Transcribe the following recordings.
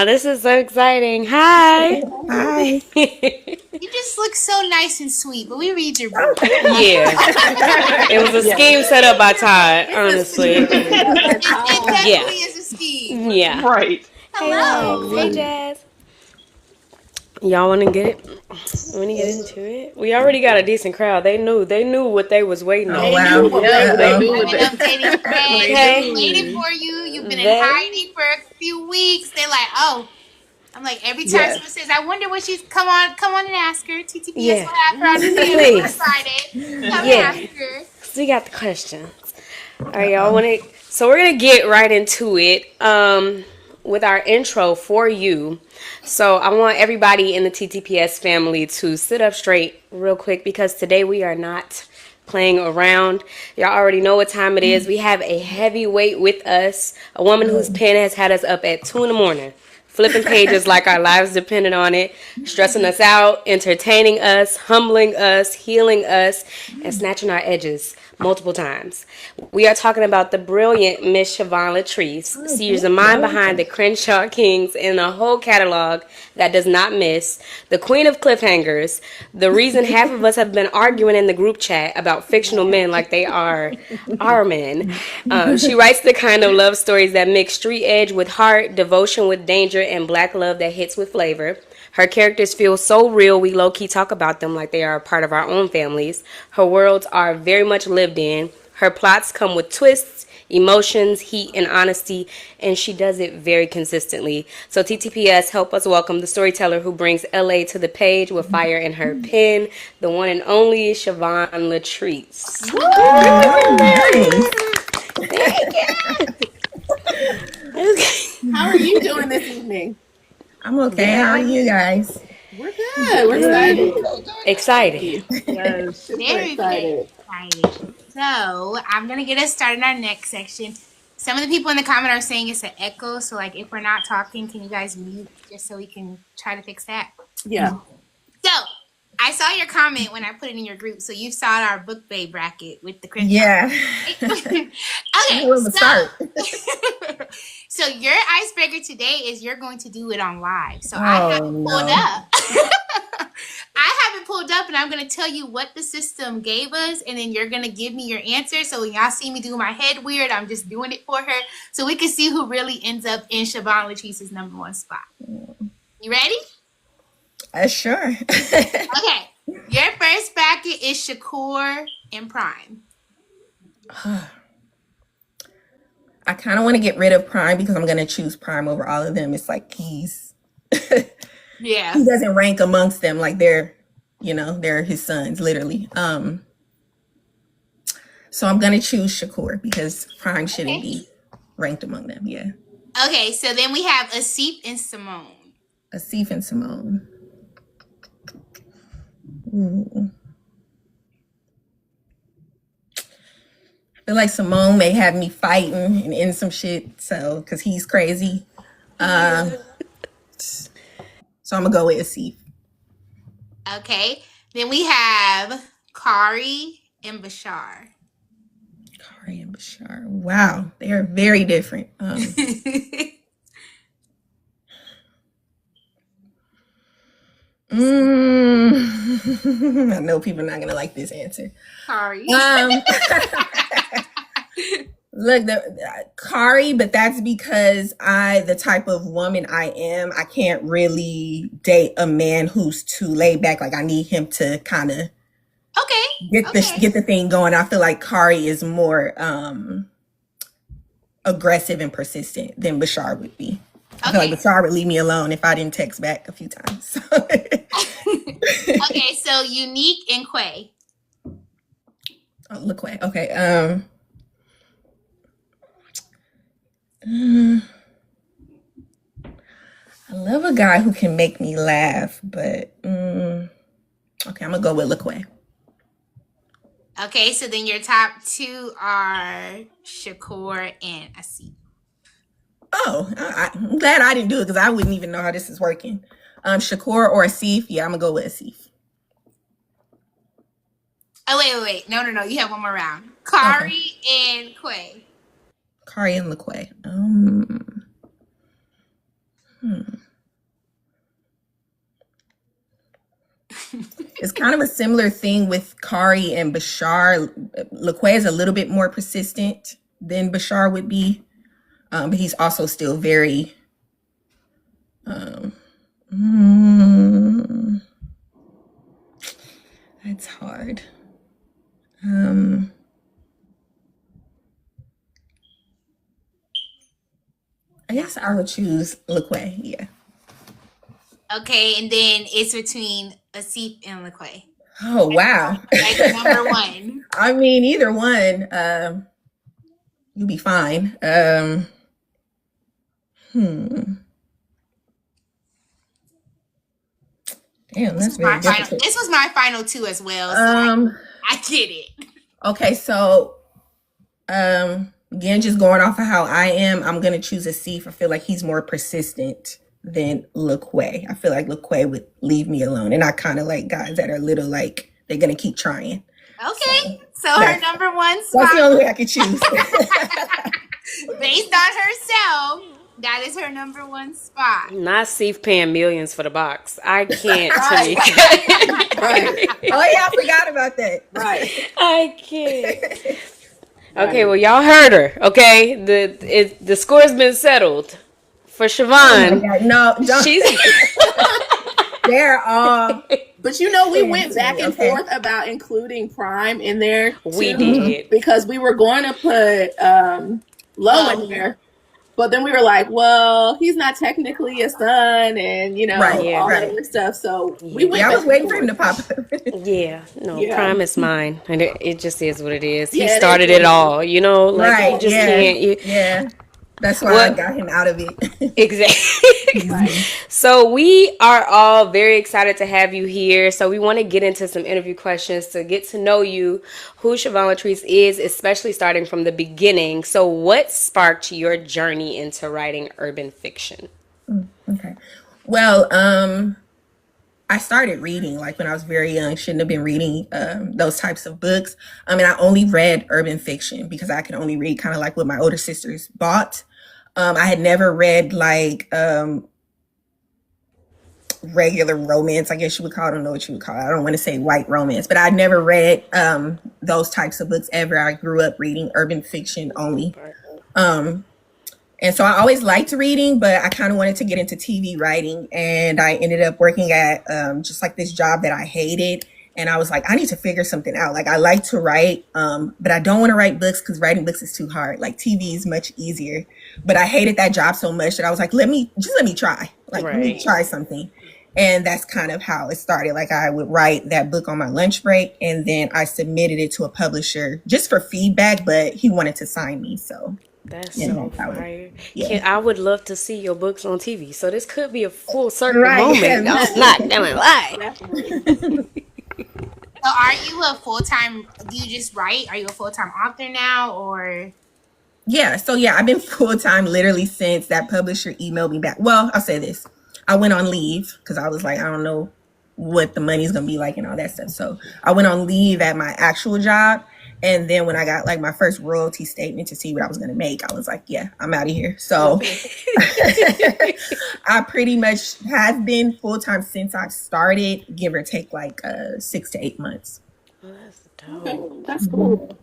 this is so exciting. Hi. Hi. You just look so nice and sweet, but we read your book. Yeah. It was a scheme set up by Todd, honestly. It Yeah. definitely is a scheme. Yeah. Right. Hey, Lex. Hey, Hello. Jazz. Y'all want to get it? Want to get into it? We already got a decent crowd. They knew what they was waiting Oh, on. wow. They knew I've what been updating friends. Hey. They've been waiting for you. You've been in They- hiding for a few weeks. They're like, oh. I'm like, every time Yes. someone says, I wonder what she's, come on and ask her. TTPS Yeah. will have her on the DM Please. on Friday. Come and Yeah. ask her. So we got the questions. All right, y'all want to? So we're gonna get right into it with our intro for you. So I want everybody in the TTPS family to sit up straight real quick because today we are not playing around. Y'all already know what time it is. We have a heavyweight with us, a woman whose pen has had us up at 2 a.m. flipping pages like our lives depended on it, stressing us out, entertaining us, humbling us, healing us, and snatching our edges multiple times. We are talking about the brilliant Miss Shvonne Latrice. She is the mind behind the Crenshaw Kings and a whole catalog that does not miss. The queen of cliffhangers. The reason half of us have been arguing in the group chat about fictional men like they are our men. She writes the kind of love stories that mix street edge with heart, devotion with danger, and black love that hits with flavor. Her characters feel so real, we low-key talk about them like they are a part of our own families. Her worlds are very much lived in. Her plots come with twists, emotions, heat, and honesty, and she does it very consistently. So TTPS, help us welcome the storyteller who brings LA to the page with fire in her pen, the one and only Shvonne Latrice. How are you doing this evening? I'm okay. How are you guys? We're good. We're excited. Excited. Yes, super Very, very excited. excited. So I'm going to get us started in our next section. Some of the people in the comment are saying it's an echo. So, like, if we're not talking, can you guys mute just so we can try to fix that? Yeah. So, I saw your comment when I put it in your group. So, you saw our book bay bracket with the Crenshaw. Yeah. Okay, Where to start? so your icebreaker today is you're going to do it on live. So I Oh, haven't pulled no. up. I haven't pulled up, and I'm going to tell you what the system gave us, and then you're going to give me your answer. So when y'all see me do my head weird, I'm just doing it for her, so we can see who really ends up in Shvonne Latrice's #1 spot. You ready? Sure. Okay. Your first bracket is Shakur and Prime. I kind of want to get rid of Prime because I'm going to choose Prime over all of them. It's like Yeah. he doesn't rank amongst them like they're his sons, literally. So I'm going to choose Shakur because Prime shouldn't be ranked among them. Yeah. Okay, so then we have Asif and Simone. Asif and Simone. Ooh. I feel like Simone may have me fighting and in some shit, so because he's crazy. So I'm gonna go with Asif. Okay, then we have Kari and Bashar. Kari and Bashar. Wow, they are very different. I know people are not gonna like this answer. Kari. Look, Kari, but that's because the type of woman I am, I can't really date a man who's too laid back. Like I need him to kind of get the thing going. I feel like Kari is more aggressive and persistent than Bashar would be. I feel like Bashar would leave me alone if I didn't text back a few times. Okay, so Unique and Quay. Oh, look away. Okay. I love a guy who can make me laugh, but okay, I'm gonna go with Laquay. Okay, so then your top two are Shakur and Asif. Oh, I'm glad I didn't do it because I wouldn't even know how this is working. Shakur or Asif? Yeah, I'm gonna go with Asif. Oh wait. No. You have one more round. Kari and Quay. Kari and Laquay. It's kind of a similar thing with Kari and Bashar. LaQuay is a little bit more persistent than Bashar would be, but he's also still very. That's hard. I guess I would choose LaQuay. Yeah. Okay, and then it's between Asif and LaQuay. Oh wow. Like number one. I mean, either one, you'll be fine. Damn, that's very difficult. This was my final two as well. So I get it. Okay, so again, just going off of how I am, I'm gonna choose Asif. I feel like he's more persistent than LaQuay. I feel like LaQuay would leave me alone, and I kind of like guys that are little like they're gonna keep trying. Okay, so her number one spot. That's the only way I could choose. Based on herself, that is her number one spot. Not Steve paying millions for the box. I can't take Right. Oh yeah, I forgot about that. Right. I can't. Okay, well y'all heard her. Okay, the score's been settled for Shvonne. Okay, no, don't. She's They're all. But you know, we went back and forth about including Prime in there. we too, did. because we were going to put Low in there, but then we were like, well, he's not technically a son, and you know, Right, all right. that other stuff. So we went. Yeah, I back was waiting and for him to forth. pop up. Yeah, no, Yeah. Prime is mine, and it just is what it is. He Yeah, it started is. it all, you know. Like Right, you just yeah. can't. Yeah, that's why I What- got him out of it. Exactly. Right. So we are all very excited to have you here. So we want to get into some interview questions to get to know you, who Shvonne Latrice is, especially starting from the beginning. So what sparked your journey into writing urban fiction? Okay. Well, I started reading like when I was very young. Shouldn't have been reading those types of books. I mean, I only read urban fiction because I could only read kind of like what my older sisters bought. I had never read like regular romance, I guess you would call it. I don't know what you would call it. I don't want to say white romance, but I'd never read those types of books ever. I grew up reading urban fiction only. And so I always liked reading, but I kind of wanted to get into TV writing. And I ended up working at just like this job that I hated. And I was like, I need to figure something out. Like, I like to write, but I don't want to write books because writing books is too hard. Like, TV is much easier. But I hated that job so much that I was like, let me try. Like, let me Right. try something. And that's kind of how it started. Like, I would write that book on my lunch break, and then I submitted it to a publisher just for feedback, but he wanted to sign me. So That's Yeah, so I would- fire. yeah. I would love to see your books on TV. So this could be a full circle Right, moment. yeah. No, it's not. Damn it, lie. Definitely. So are you a full-time, do you just write? Are you a full-time author now, or? Yeah, so yeah, I've been full-time literally since that publisher emailed me back. Well, I'll say this. I went on leave because I was like, I don't know what the money's gonna be like and all that stuff. So I went on leave at my actual job. And then when I got like my first royalty statement to see what I was gonna make, I was like, yeah, I'm out of here. So I pretty much have been full-time since I started, give or take like 6 to 8 months. Oh, that's Okay, dope. that's cool.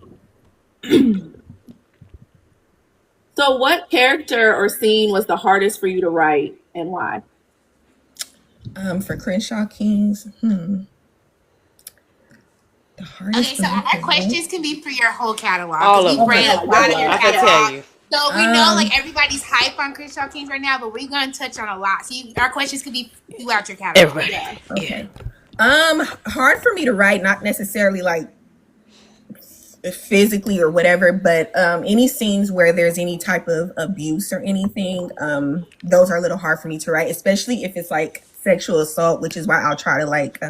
So, what character or scene was the hardest for you to write, and why? For Crenshaw Kings, the hardest. Okay, so our questions can be for your whole catalog. All of We've them. read a lot of your I can catalog. tell you. So we know like everybody's hype on Crenshaw Kings right now, but we're going to touch on a lot. So our questions could be throughout your catalog. Everybody. Okay. Hard for me to write, not necessarily like physically or whatever, but any scenes where there's any type of abuse or anything, those are a little hard for me to write, especially if it's like sexual assault, which is why I'll try to like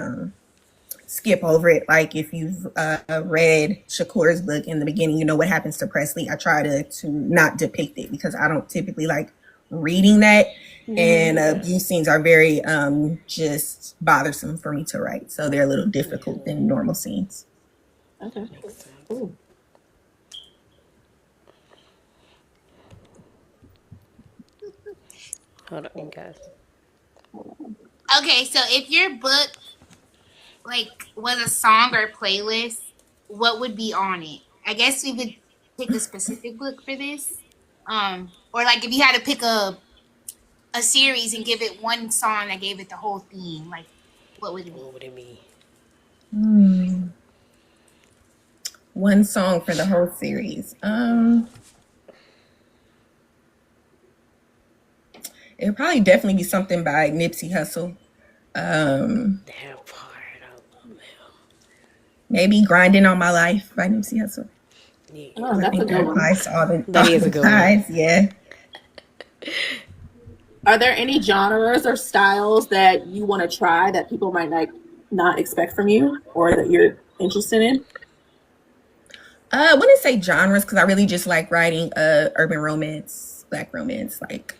skip over it. Like if you've read Shakur's book in the beginning, you know what happens to Presley. I try to not depict it because I don't typically like reading that. And abuse scenes are very just bothersome for me to write. So they're a little difficult than normal scenes. Okay. Ooh. Hold on, you guys. Okay, so if your book like was a song or playlist, what would be on it? I guess we would pick a specific book for this. Or like if you had to pick a series and give it one song that gave it the whole theme, like what would it be? What would it be? One song for the whole series. It would probably definitely be something by Nipsey Hussle. That part. I love him. Maybe "Grinding on My Life" by Nipsey Hussle. Yeah. Oh, I that's a think good that one. applies to all the, That all is a the good one. guys. Yeah. Are there any genres or styles that you want to try that people might like not expect from you, or that you're interested in? I wouldn't say genres because I really just like writing urban romance, black romance. Like,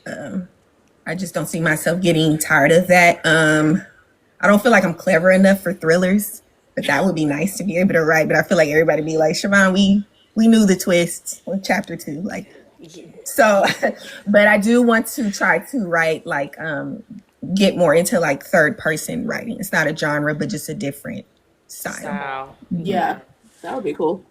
I just don't see myself getting tired of that. I don't feel like I'm clever enough for thrillers, but that would be nice to be able to write. But I feel like everybody be like, Shvonne, we knew the twist on chapter 2. Like, Yeah. so, but I do want to try to write like get more into like third person writing. It's not a genre, but just a different style. Yeah, that would be cool.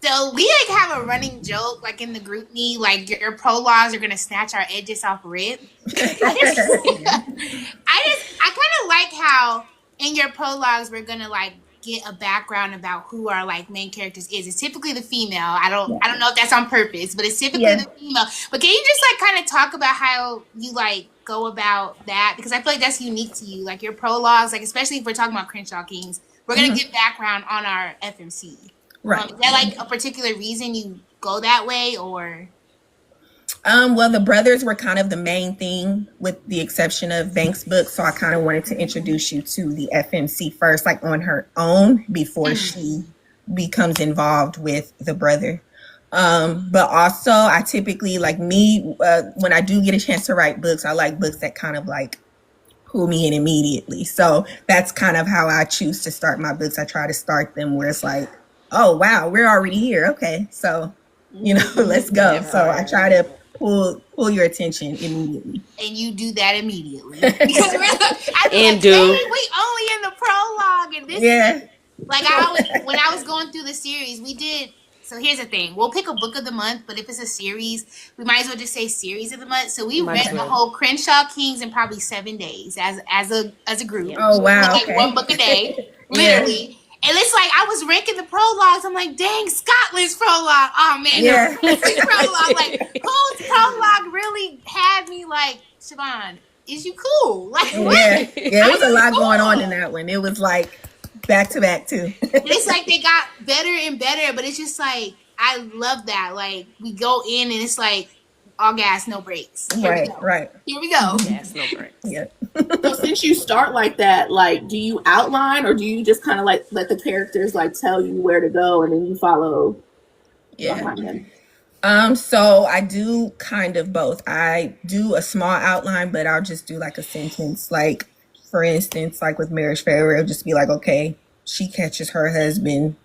So we like have a running joke like in the group me, like your prologues are gonna snatch our edges off rip. I kind of like how in your prologues we're gonna like get a background about who our like main characters is. It's typically the female. I don't know if that's on purpose, but it's typically the female. But can you just like kind of talk about how you like go about that? Because I feel like that's unique to you. Like your prologues, like especially if we're talking about Crenshaw Kings, we're gonna get background on our FMC. Right. Is there like a particular reason you go that way, or? Well, the brothers were kind of the main thing, with the exception of Banks' book. So I kind of wanted to introduce you to the FMC first, like on her own, before she becomes involved with the brother. But also, I typically like when I do get a chance to write books, I like books that kind of like pull me in immediately. So that's kind of how I choose to start my books. I try to start them where it's like, oh wow, we're already here. Okay, so let's go. So I try to pull your attention immediately. And you do that immediately. Because we only in the prologue and this. Yeah. Like when I was going through the series, we did. So here's the thing: we'll pick a book of the month, but if it's a series, we might as well just say series of the month. So we read the whole Crenshaw Kings in probably 7 days as a group. Oh wow! Like one book a day, literally. And it's like I was ranking the prologues. I'm like, dang, Scotland's prologue. Oh man, Yeah. prologue. Like whose prologue really had me like, Shvonne, is you cool? Like what? Yeah, it was a lot going on in that one. It was like back to back too. It's like they got better and better, but it's just like I love that. Like we go in and it's like all gas, no brakes. Right. Here we go. Gas, no brakes. Yeah. So since you start like that, like, do you outline, or do you just kind of like let the characters like tell you where to go and then you follow behind them? So I do kind of both. I do a small outline, but I'll just do like a sentence. Like, for instance, like with Marriage Forever, it'll just be like, okay, she catches her husband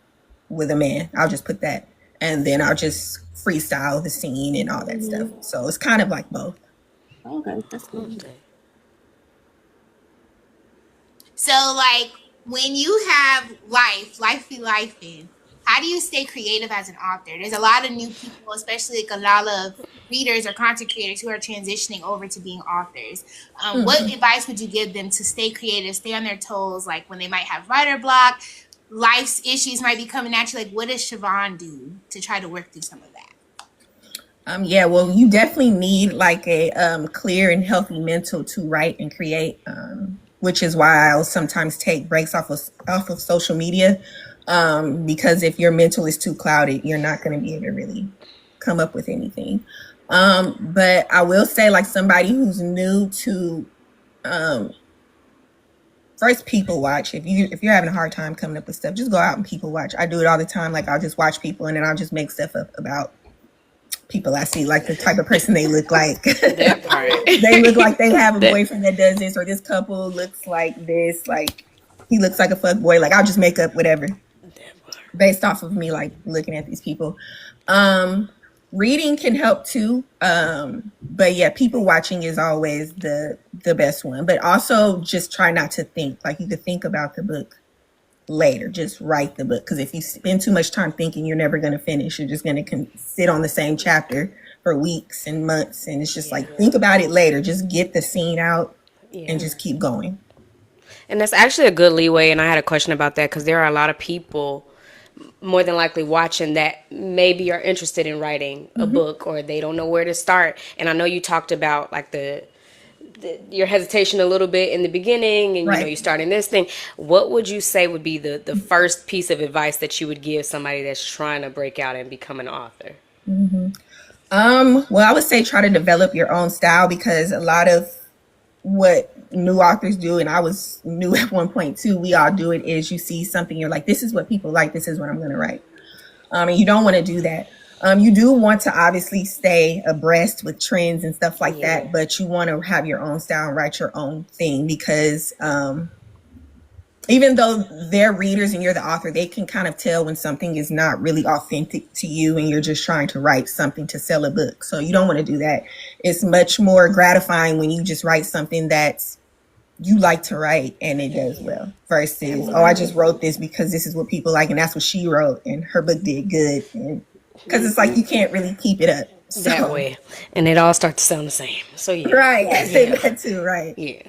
with a man. I'll just put that. And then I'll just freestyle the scene and all that stuff. So it's kind of like both. Okay, that's cool. So like when you have life be life in, how do you stay creative as an author? There's a lot of new people, especially like a lot of readers or content creators who are transitioning over to being authors. What advice would you give them to stay creative, stay on their toes, like when they might have writer block, life's issues might be coming at you? Like what does Shvonne do to try to work through some of that? Yeah, well, you definitely need like a clear and healthy mental to write and create, which is why I'll sometimes take breaks off of social media, because if your mental is too clouded, you're not going to be able to really come up with anything. But I will say, like somebody who's new to, first people watch. If you're having a hard time coming up with stuff, just go out and people watch. I do it all the time. Like I'll just watch people and then I'll just make stuff up about people I see, like the type of person they look like. That part. They look like they have a boyfriend that does this, or this couple looks like this, like he looks like a fuck boy. Like I'll just make up whatever based off of me like looking at these people. Reading can help too. But yeah, people watching is always the best one. But also just try not to think. Like you could think about the book later. Just write the book. Because if you spend too much time thinking, you're never going to finish. You're just going to sit on the same chapter for weeks and months. And it's just like, think about it later. Just get the scene out and just keep going. And that's actually a good leeway. And I had a question about that because there are a lot of people more than likely watching that maybe are interested in writing a book or they don't know where to start. And I know you talked about like your hesitation a little bit in the beginning and you know, you starting this thing. What would you say would be the first piece of advice that you would give somebody that's trying to break out and become an author? Well, I would say try to develop your own style, because a lot of what new authors do, and I was new at one point too, we all do it, is you see something, you're like, this is what people like, this is what I'm going to write. And you don't want to do that. You do want to obviously stay abreast with trends and stuff like that, but you want to have your own style and write your own thing, because even though they're readers and you're the author, they can kind of tell when something is not really authentic to you and you're just trying to write something to sell a book. So you don't want to do that. It's much more gratifying when you just write something that's you like to write and it does well, versus, oh, I just wrote this because this is what people like and that's what she wrote and her book did good. Because it's like you can't really keep it up that way, and it all starts to sound the same. So right, I say that too, right? Yeah.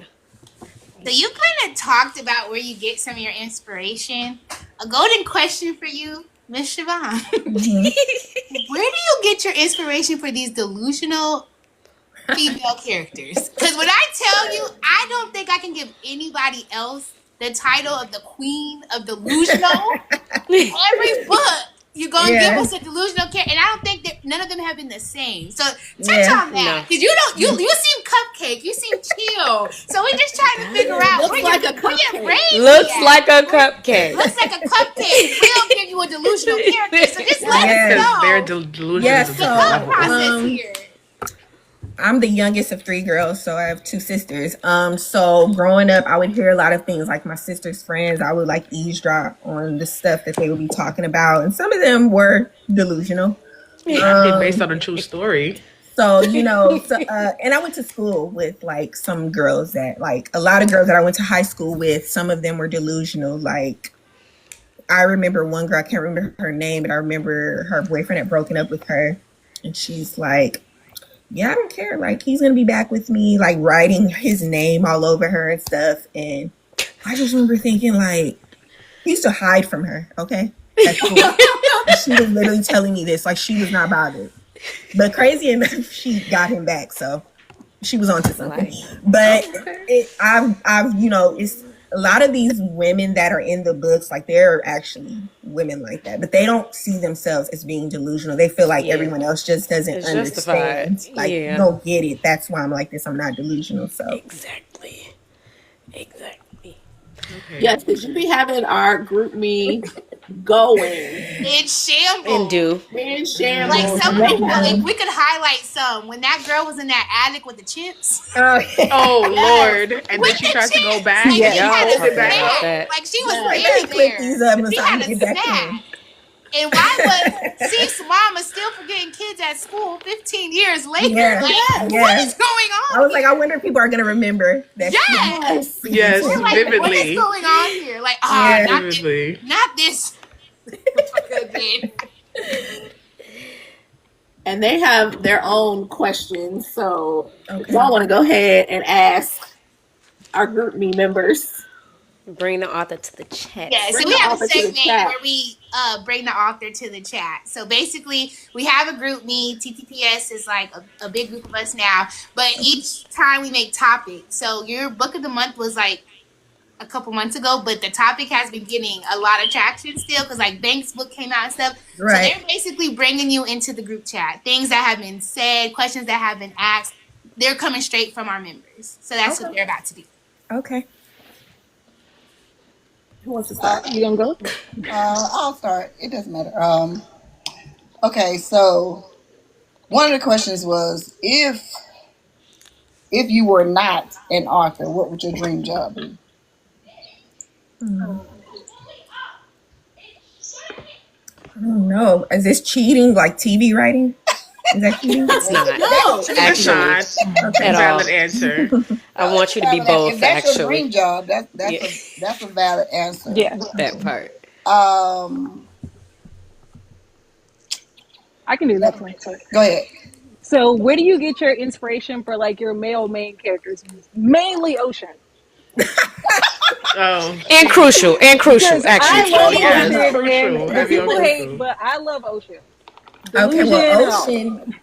So you kind of talked about where you get some of your inspiration. A golden question for you, Miss Shvonne. Where do you get your inspiration for these delusional female characters? Because when I tell you, I don't think I can give anybody else the title of the queen of delusional. Every book, you're going to give us a delusional character. And I don't think that none of them have been the same. So touch on that. Because you seem cupcake. You seem chill. So we're just trying to figure out Looks like a cupcake. Looks like a cupcake. Looks like a cupcake. We'll give you a delusional character. So just let us know. They're delusional. Yes, The thought process here. I'm the youngest of three girls, so I have two sisters. So growing up, I would hear a lot of things like my sister's friends. I would like eavesdrop on the stuff that they would be talking about, and some of them were delusional. Based on a true story. So and I went to school with like some girls that, like, a lot of girls that I went to high school with. Some of them were delusional. Like, I remember one girl, I can't remember her name, but I remember her boyfriend had broken up with her, and she's like, yeah, I don't care. Like, he's going to be back with me, like writing his name all over her and stuff. And I just remember thinking, like, he used to hide from her. Okay. That's cool. And she was literally telling me this, like, she was not bothered. But crazy enough, she got him back. So she was onto something. But it's a lot of these women that are in the books, like, they're actually women like that, but they don't see themselves as being delusional. They feel like everyone else just doesn't understand. Justified. Like, you don't get it. That's why I'm like this. I'm not delusional. So Exactly. Okay. Yes, because you be having our group me going In shambles. in shambles. Like some people, if we could highlight some, when that girl was in that attic with the chimps. Oh Lord! And then she tries to go back. Like, Yeah, she had a talk about snack. that. Like, she was clip these up there. and She so I had can a get back to snack. them. And why was Ceph's mama still forgetting kids at school 15 years later? Yeah. Like, Yeah. what is going on? I was like, I wonder if people are going to remember that. Yes. Yes, We're like, vividly. what is going on here? Like, Vividly. not this. And they have their own questions. So y'all want to go ahead and ask our group me members. Bring the author to the chat. Yeah, so Bring we the have a author to the segment chat. where we bring the author to the chat. So basically, we have a group me. TTPS is like a big group of us now. But each time we make topics. So your book of the month was like a couple months ago, but the topic has been getting a lot of traction still because like Banks' book came out and stuff. Right. So they're basically bringing you into the group chat. Things that have been said, questions that have been asked. They're coming straight from our members. So that's what they're about to do. Okay. Who wants to start? You gonna go? I'll start. It doesn't matter. Okay, so one of the questions was if you were not an author, what would your dream job be? I don't know. Is this cheating, like TV writing? Is that cheating? It's not. No. It's Actually, not. at all. Valid answer. I want you to be If both, that's your actually. dream job, that's Yeah. that's a valid answer. Yeah, That part. I can do this one. Go ahead. So, where do you get your inspiration for like your male main characters? Mainly Ocean. Oh. And crucial. Because I Actually. love Yes, Ocean, Crucial. and Heavy on people hate, Crucial. but I love Ocean. Okay, well, Delusion,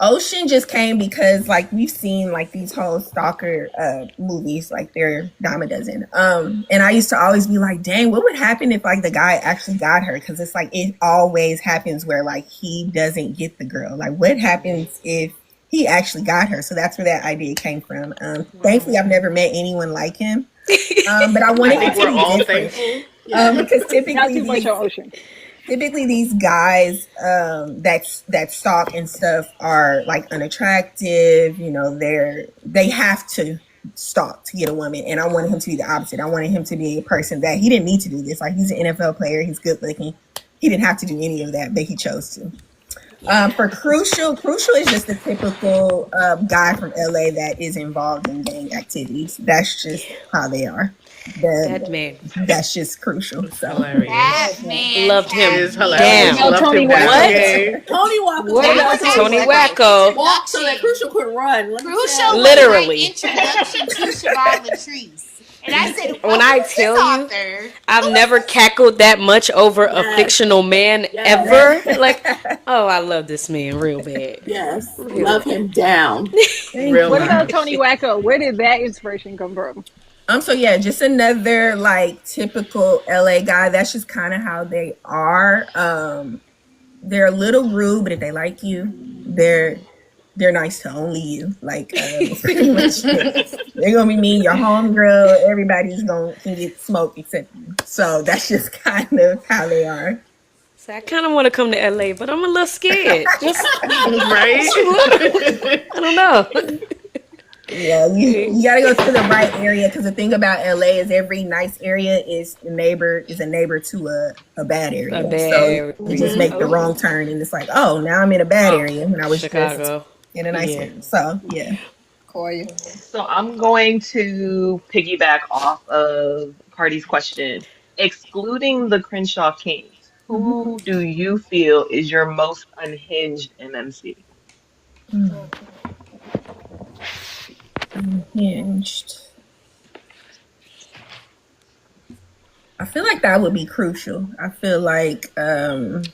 Ocean just came because like we've seen like these whole stalker movies, like they're dime a dozen. And I used to always be like, dang, what would happen if like the guy actually got her? Because it's like it always happens where like he doesn't get the girl. Like what happens if he actually got her? So that's where that idea came from. Thankfully I've never met anyone like him. But I wanted I think it to we're be all different. thankful. Because not too much on Ocean. typically these guys that stalk and stuff are like unattractive. You know, they have to stalk to get a woman, and I wanted him to be the opposite. I wanted him to be a person that he didn't need to do this. Like he's an NFL player, he's good looking. He didn't have to do any of that, but he chose to. For Crucial is just the typical guy from LA that is involved in gang activities. That's just how they are. That man. That's just Crucial. So Hilarious. That man Loved him. It is hilarious. Damn. Loved Tony him back. Wacko. Okay. Tony Walker. What about Tony Wacko. Walk so that Crucial could run. Let me Crucial tell you. was Literally. my introduction to Shvonne Latrice. And I said, When I who's tell this you, author? I've never cackled that much over a fictional man ever. Like, oh, I love this man real bad. Yes. Love him down. Real What nice. about Tony Wacko? Where did that inspiration come from? So yeah, just another like typical LA guy. That's just kind of how they are. They're a little rude, but if they like you, they're nice to only you. Like pretty much they're gonna be mean. Your homegirl, everybody's can get smoked except you. So that's just kind of how they are. So I kind of want to come to LA, but I'm a little scared. Just Right? I don't know. Yeah, you gotta go to the right area, because the thing about LA is every nice area is a neighbor to a bad area. A bad so area. you just make the wrong turn, and it's like, oh, now I'm in a bad area when I was just Chicago. in a nice Yeah. area. So yeah. Corey. So I'm going to piggyback off of Cardi's question. Excluding the Crenshaw Kings, who do you feel is your most unhinged MMC? Unhinged. I feel like that would be Crucial. I feel like I'm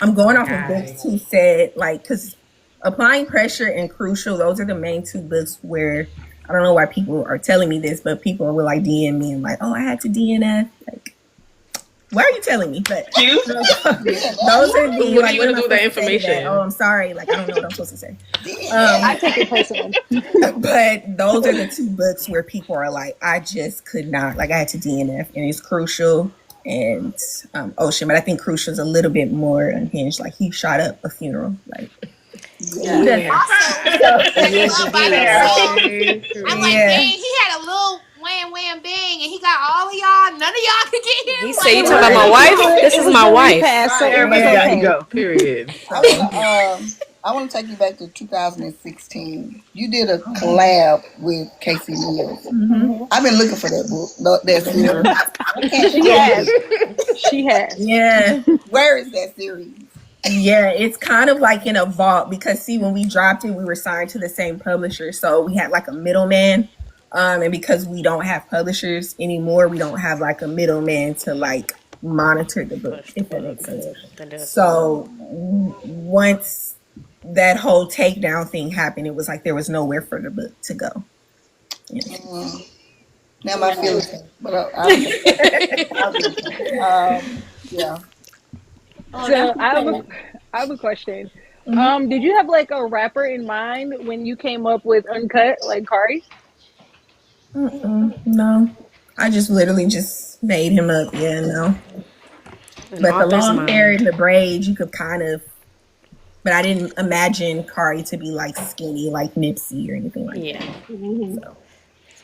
going off of books he said, like, because Applying Pressure and Crucial, those are the main two books where I don't know why people are telling me this, but people will like DM me and like, oh, I had to DNF. Like, why are you telling me? But those are the What are like, you gonna am I do with that supposed to say information? Oh, I'm sorry. Like, I don't know what I'm supposed to say. I take it personal. But those are the two books where people are like, I just could not. Like, I had to DNF, and it's Crucial and Ocean. But I think Crucial's a little bit more unhinged. Like, he shot up a funeral. Like, I'm like, dang, he had a little wham wham bang, and he got all of y'all. None of y'all could get him. He said, "You talking about my wife? This is my wife." So Everybody got to go. Period. I want to take you back to 2016. You did a collab with Casey Mills. I've been looking for that book. That series. She has. yeah. Where is that series? Yeah, it's kind of like in a vault because see, when we dropped it, we were signed to the same publisher, so we had like a middleman. And because we don't have publishers anymore, we don't have like a middleman to like monitor the book, if that makes sense. So once that whole takedown thing happened, it was like there was nowhere for the book to go. Yeah. Now my feelings, but yeah. So I have a question. Did you have like a rapper in mind when you came up with Uncut, like Kari? No, I just literally just made him up. Yeah, no. An But the author's long mind. hair and the braids, you could kind of. But I didn't imagine Kari to be like skinny, like Nipsey or anything like Yeah. that. So,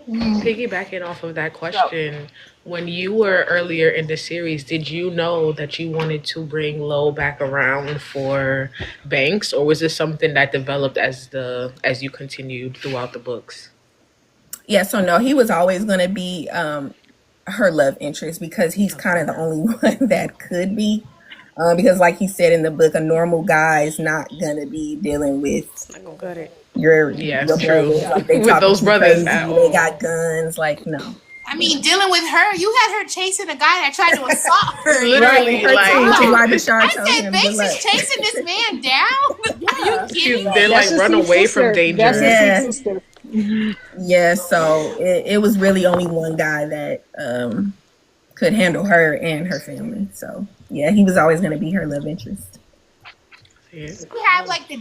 Piggybacking off of that question, when you were earlier in the series, did you know that you wanted to bring Lo back around for Banks, or was this something that developed as you continued throughout the books? Yeah, so no, he was always going to be her love interest because he's kind of the only one that could be. Because, like he said in the book, a normal guy is not going to be dealing with I'm gonna cut it. your Yes, true. brothers. Like, they With talking those too brothers crazy. at They all. got guns. Like, no. I mean, dealing with her, you had her chasing a guy that tried to assault her. Literally, Her like, too, which is why Bashar I told said, him, Banks good luck. is chasing this man down. Are you kidding me? they like That's run Lucy's away sister. from danger. That's Yeah. Lucy's sister. Yeah, so it was really only one guy that could handle her and her family. So, yeah, he was always going to be her love interest. Yeah. You have like the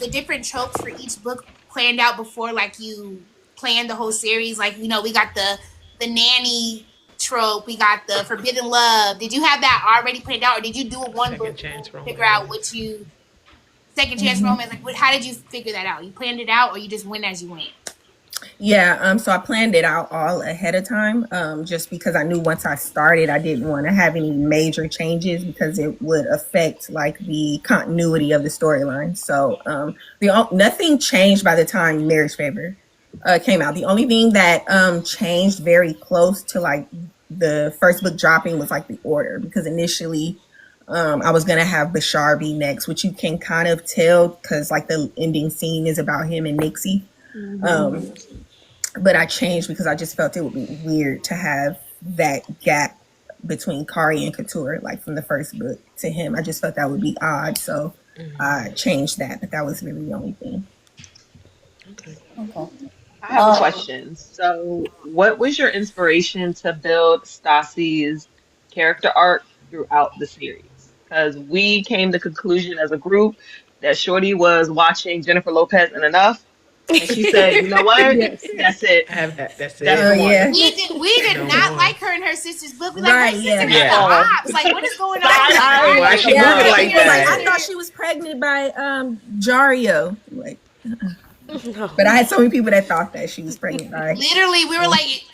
different tropes for each book planned out before like you planned the whole series. Like, you know, we got the nanny trope, we got the forbidden love. Did you have that already planned out, or did you do it one Second book chance to figure out what you second chance romance? Like, how did you figure that out? You planned it out, or you just went as you went? Yeah, so I planned it out all ahead of time, just because I knew once I started, I didn't want to have any major changes because it would affect like the continuity of the storyline. So nothing changed by the time Marriage Favor came out. The only thing that changed very close to like the first book dropping was like the order, because initially I was gonna have Bashar be next, which you can kind of tell because like the ending scene is about him and Nixie. But I changed because I just felt it would be weird to have that gap between Kari and Couture, like from the first book to him. I just felt that would be odd, so I changed that. But that was really the only thing. Okay. I have a question. So, what was your inspiration to build Stassi's character arc throughout the series? Because we came to the conclusion as a group that Shorty was watching Jennifer Lopez and enough, and she said, "You know what? Yes. That's it. I have that. That's That's it. the one." Yeah. We did No not more. like her in her sister's book. We like Right, her yeah. sister Yeah. got the ops. Like, what is going on? Why she Yeah, moving like people were that? I thought she was pregnant by Jario. Like, No. but I had so many people that thought that she was pregnant by. Literally, we were like,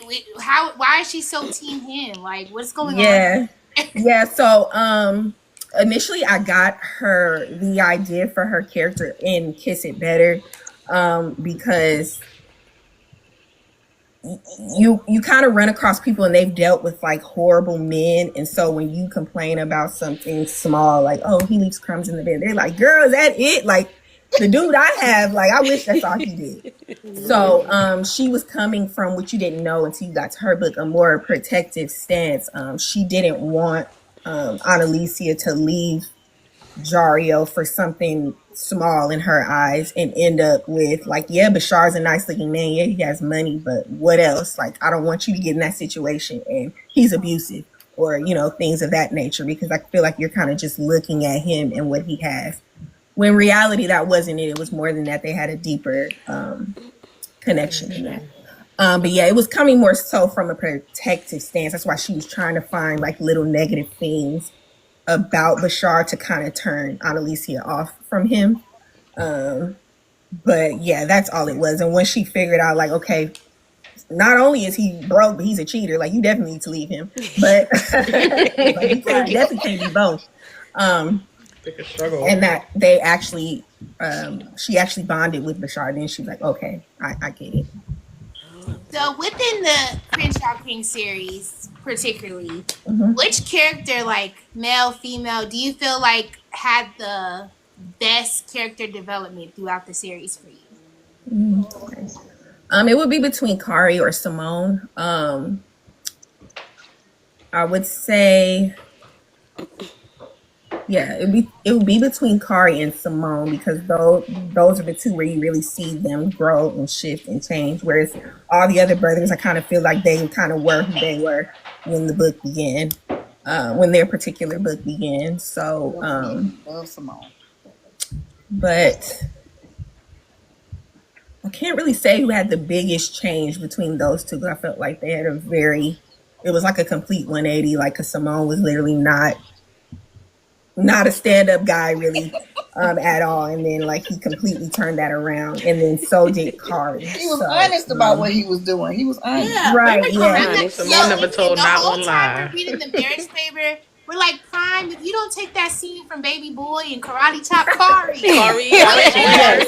how? Why is she so team him? Like, what's going on? Yeah. Yeah, so initially I got her the idea for her character in Kiss It Better because you kind of run across people and they've dealt with like horrible men, and so when you complain about something small like, oh, he leaves crumbs in the bed, they're like, girl, is that it? Like, the dude I have, like, I wish that's all he did. So she was coming from, what you didn't know until you got to her book, a more protective stance. She didn't want Annalicia to leave Jario for something small in her eyes and end up with like, yeah, Bashar's a nice looking man, yeah, he has money, but what else? Like, I don't want you to get in that situation and he's abusive, or, you know, things of that nature, because I feel like you're kind of just looking at him and what he has, when in reality that wasn't it. It was more than that. They had a deeper connection in that. But yeah, it was coming more so from a protective stance. That's why she was trying to find like little negative things about Bashar to kind of turn Annalicia off from him. But yeah, that's all it was. And when she figured out like, okay, not only is he broke, but he's a cheater, like, you definitely need to leave him. But like, you definitely can't be both. And that they actually she actually bonded with Bashar. Then she's like, okay, I get it. So within the Crenshaw King series, particularly, which character, like male, female, do you feel like had the best character development throughout the series for you? Okay. It would be between Kari or Simone. I would say, yeah, it would be between Kari and Simone, because those are the two where you really see them grow and shift and change. Whereas all the other brothers, I kind of feel like they kind of were who they were when the book began, when their particular book began. So, Love Simone. but I can't really say who had the biggest change between those two, because I felt like they had it was like a complete 180. Like, 'cause Simone was literally not a stand-up guy really, at all. And then like he completely turned that around, and then so did Kari. He was honest about what he was doing. He was honest. Yeah, Right, yeah. Simone never told the not whole one time lie. we're reading the marriage favor. We're like, Prime, if you don't take that scene from Baby Boy and Karate Chop Kari, Kari, we I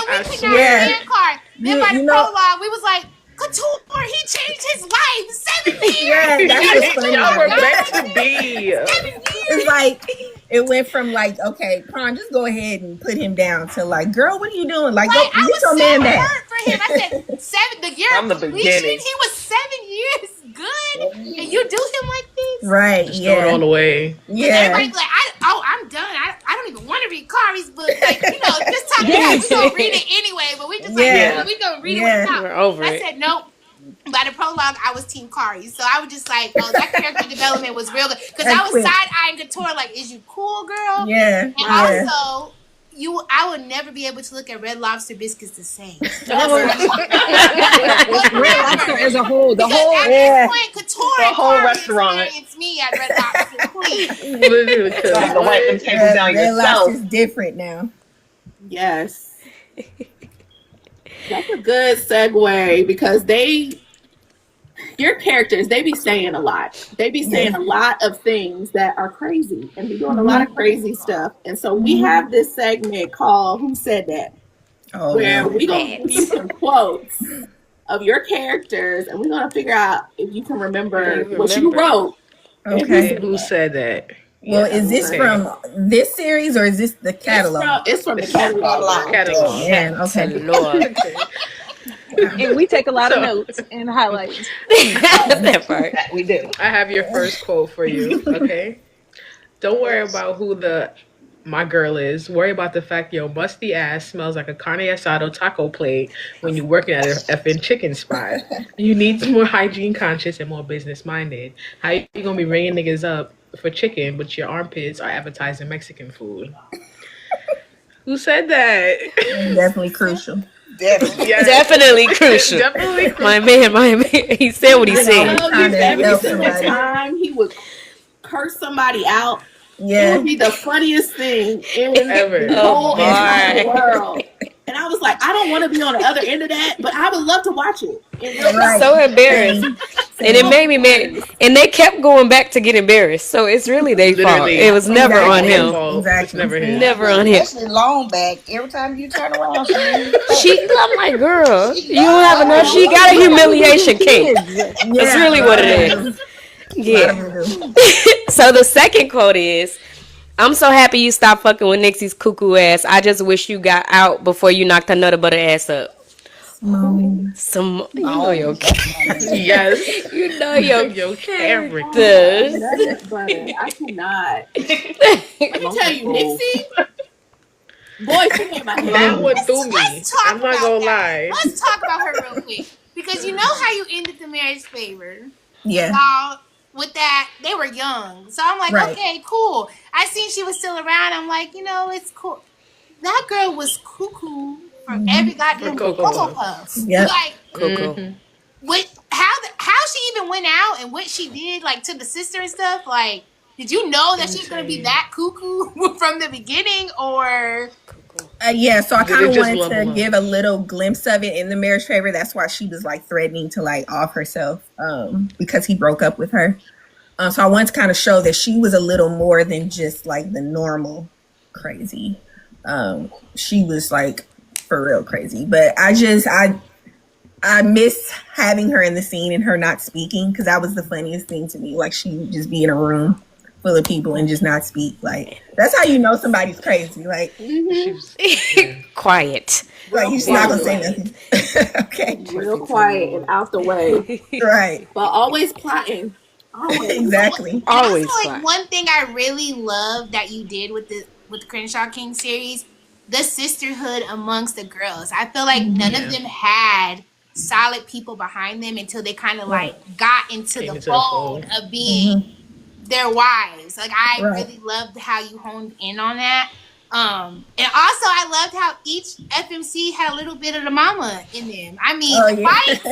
could not swear. stand Kari. Then by the You know- prologue, we was like, Couture, he changed his life. 7 years. Yeah, that's what's funny. Y'all were about it. meant to be. 7 years. It's like it went from like, okay, Pron, just go ahead and put him down to like, girl, what are you doing? Like, go Like, I get was your so man back. hurt for him. I said, 7 the year From the of completion. beginning. He was 7 years good, and you do him like this. Right? Just throw it all Yeah. away. Yeah. Everybody's like, I'm done. I don't even want to read Kari's book. Like, this time we gonna read it anyway. But we just Yeah. we gonna read Yeah. it without. We're over I it. said nope. By the prologue, I was Team Kari, so I was just like, oh, that character development was real good because I was quick. side-eyeing Couture like, is you cool, girl? Yeah. And Yeah. also, I would never be able to look at Red Lobster biscuits the same. Red Lobster as a whole, the Because whole. at Yeah. this point, Couture The and whole Kari restaurant. experienced me at Red Lobster. Please. Literally, 'cause You have to wipe them what? tables down Red yourself. Lobster's different now. Yes. That's a good segue because your characters, they be saying a lot. They be saying a lot of things that are crazy and be doing a lot of crazy stuff. And so we have this segment called Who Said That? Oh, Where no. we going to give you some quotes of your characters and we're going to figure out if you can remember what you wrote. Okay. Who said that? Well, is this okay. from this series or is this the catalog? It's from the catalog. Catalog. Man, okay. Lord. And we take a lot of notes and highlights. That part. That we do. I have your first quote for you, okay? Don't worry about who my girl is. Worry about the fact your musty ass smells like a carne asado taco plate when you're working at an effing chicken spot. You need more hygiene conscious and more business minded. How you gonna be ringing niggas up for chicken, but your armpits are advertising Mexican food? Who said that? Definitely crucial. Definitely. Yes. Definitely crucial. Definitely crucial. My man, he said what he said. Every help single somebody. time he would curse somebody out, it Yeah. would be the funniest thing in Ever. the whole Oh, entire boy. world. And I was like, I don't want to be on the other end of that, but I would love to watch it. And Right. So embarrassed. And it made me mad. And they kept going back to get embarrassed. So it's really their fault. Literally. It was never on Exactly. him. It's Exactly. never him. Never on him. Especially long back. Every time you turn around, I'm like, girl, you don't have enough. She got a humiliation cake. That's really what it is. Yeah. So the second quote is, I'm so happy you stopped fucking with Nixie's cuckoo ass. I just wish you got out before you knocked her nutter butter ass up. You know your Yes. You know your Your character. I cannot. Let me tell you, Nixie, boy, she made my That head. one threw me. Let's talk I'm not about gonna that. lie. Let's talk about her real quick. Because you know how you ended the marriage favor? Yeah. With that, they were young. So I'm like, Right. okay, cool. I seen she was still around. I'm like, it's cool. That girl was cuckoo for every goddamn For Cocoa Cocoa Puffs. Puffs. Yep. Like, cuckoo. how she even went out and what she did, like, to the sister and stuff, like, did you know that she's going to be that cuckoo from the beginning, or... Yeah, so I Did kind it of just wanted to level up? give a little glimpse of it in the marriage favor. That's why she was like threatening to like off herself because he broke up with her. So I wanted to kind of show that she was a little more than just like the normal crazy. She was like for real crazy. But I miss having her in the scene and her not speaking because that was the funniest thing to me. Like she would just be in a room full of people and just not speak. Like that's how you know somebody's crazy. Like, Quiet. like you're just not gonna say nothing. Okay. Real quiet and out the way, Right. but always plotting. Always. Exactly. And Always also, fly. one thing I really love that you did with the Crenshaw King series, the sisterhood amongst the girls. I feel like none of them had solid people behind them until they kind of like got into the fold of being their wives. Like I really loved how you honed in on that. And also I loved how each FMC had a little bit of the mama in them. I mean, Oh the yeah. fights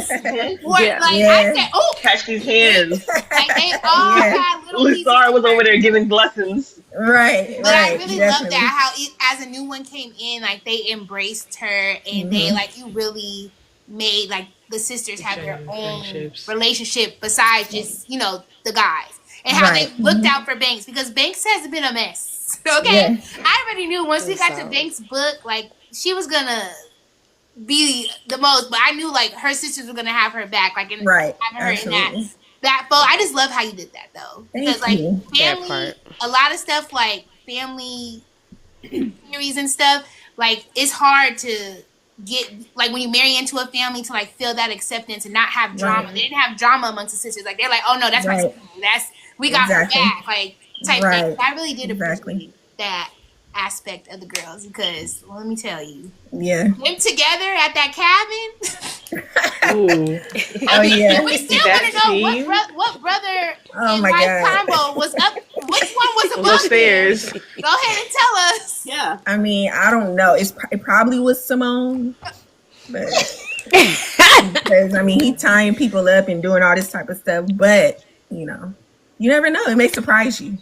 were Yeah. like Yeah. I said, oh, Catch these hands. like they all Yeah. had little pieces Lusar of was over her. there giving lessons. Right. But I Right. really love Definitely. that how as a new one came in, like they embraced her and they like you really made like the sisters have their Genuine own friendships. relationship besides just the guys and how Right. they looked out for Banks because Banks has been a mess. Okay, Yeah. I already knew once we got to So- Banks' book, like she was gonna be the most, but I knew like her sisters were gonna have her back, like in Right. having her in Absolutely. that boat. I just love how you did that though, because Thank like you. That family, part. a lot of stuff like family theories and stuff, like it's hard to get like when you marry into a family to like feel that acceptance and not have drama. Right. They didn't have drama amongst the sisters. Like they're like, oh no, that's my Right. sister. That's we got Exactly. her back, like type Right. thing. I really did Exactly. appreciate that aspect of the girls because let me tell you, Yeah. them together at that cabin. Ooh. Oh yeah. We still That want to know team? what brother Oh and my wife God. combo was up. Which one was Was above upstairs. them? Go ahead and tell us. Yeah. I mean, I don't know. It probably was Simone, but because I mean, he tying people up and doing all this type of stuff. But you never know. It may surprise you.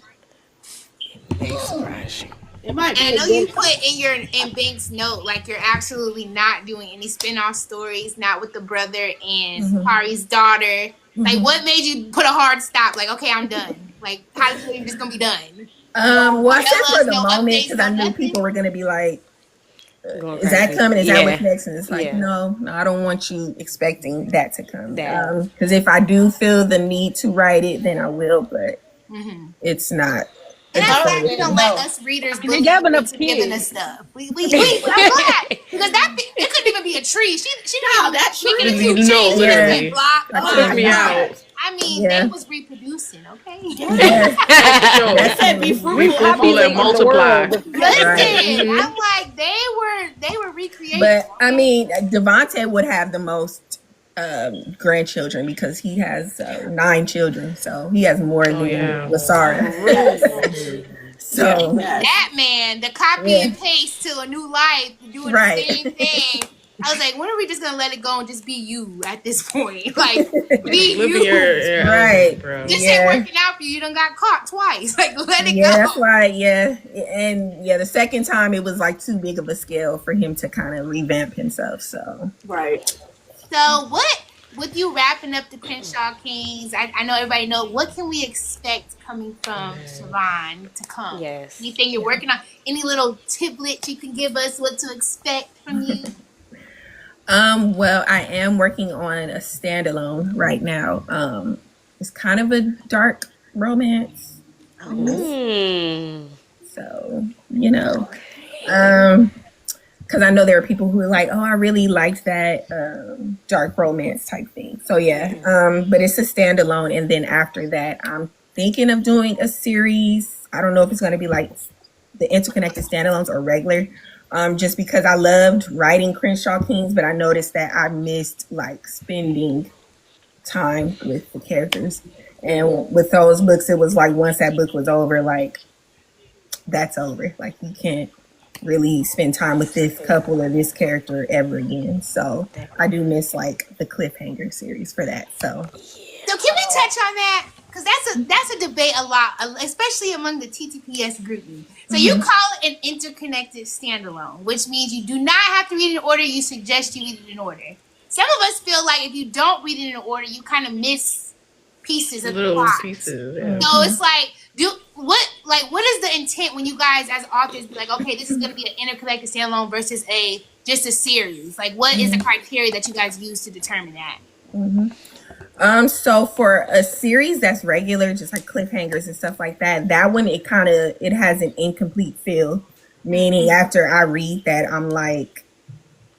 It might And I be. know you put in Banks' note like you're absolutely not doing any spin-off stories, not with the brother and Kari's daughter. Like, what made you put a hard stop? Like, okay, I'm done. Like, how do you think this gonna be done? Well, I tell said for us, the no moment updates, because no I knew nothing? people were gonna be like, Going "Is that crazy. coming? Is that Yeah. what's next?" And it's like, Yeah. no, I don't want you expecting that to come. That. Because if I do feel the need to write it, then I will. But it's not. And It's I'm just glad you don't No. let us readers You believe have enough into giving us kids. stuff. I'm glad because it couldn't even be a tree. She Wow, that speaking of tree. two No, trees, she literally. been blocked. That Oh took my me God. out. I mean, Yeah. they was reproducing. Okay. yes, For sure. They said be fruitful. Fruitful and Repopulating the multiply. world. Listen, Right. I'm like they were recreating. but I mean, Devontae would have the most grandchildren because he has 9 children, so he has more than yeah. Lasara. So that man, the copy Yeah. and paste to a new life, doing Right. the same thing. I was like, when are we just gonna let it go and just be you at this point? Like, be Living you. your Right. element, bro. This Yeah. ain't working out for you. You done got caught twice. Like, let it yeah, go. that's why. Yeah, and the second time it was like too big of a scale for him to kind of revamp himself. So Right. So, what with you wrapping up the Crenshaw Kings? I know everybody know what can we expect coming from Shvonne to come. Yes. Anything you're working on? Any little tidbits you can give us what to expect from you? well, I am working on a standalone right now. It's kind of a dark romance, so because I know there are people who are like, oh, I really liked that dark romance type thing. So yeah, but it's a standalone, and then after that, I'm thinking of doing a series. I don't know if it's going to be like the interconnected standalones or regular. Just because I loved writing Crenshaw Kings, but I noticed that I missed like spending time with the characters. And with those books, it was like once that book was over, like that's over. Like you can't really spend time with this couple or this character ever again. So I do miss like the cliffhanger series for that. So So can we touch on that? Because that's a debate a lot, especially among the TTPS group. So you call it an interconnected standalone, which means you do not have to read it in order. You suggest you read it in order. Some of us feel like if you don't read it in order, you kind of miss pieces of the Little plot. pieces. Yeah. So it's like, what is the intent when you guys as authors be like, okay, this is going to be an interconnected standalone versus just a series? Like, what is the criteria that you guys use to determine that? So for a series that's regular, just like cliffhangers and stuff like that, that one it has an incomplete feel. Meaning after I read that, I'm like,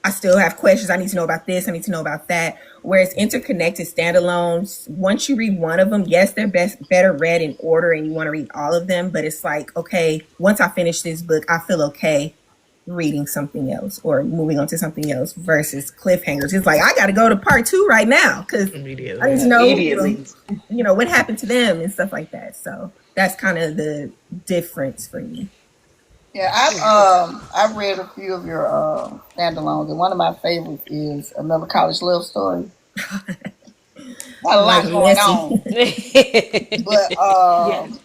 I still have questions. I need to know about this. I need to know about that. Whereas interconnected standalones, once you read one of them, yes, they're better read in order and you want to read all of them. But it's like, okay, once I finish this book, I feel okay reading something else or moving on to something else versus cliffhangers. It's like, I got to go to part 2 right now because I need to know, Immediately. what happened to them and stuff like that. So that's kind of the difference for me. Yeah, I've read a few of your standalones, and one of my favorites is Another College Love Story. Got a Like lot going messy. on, but Yes.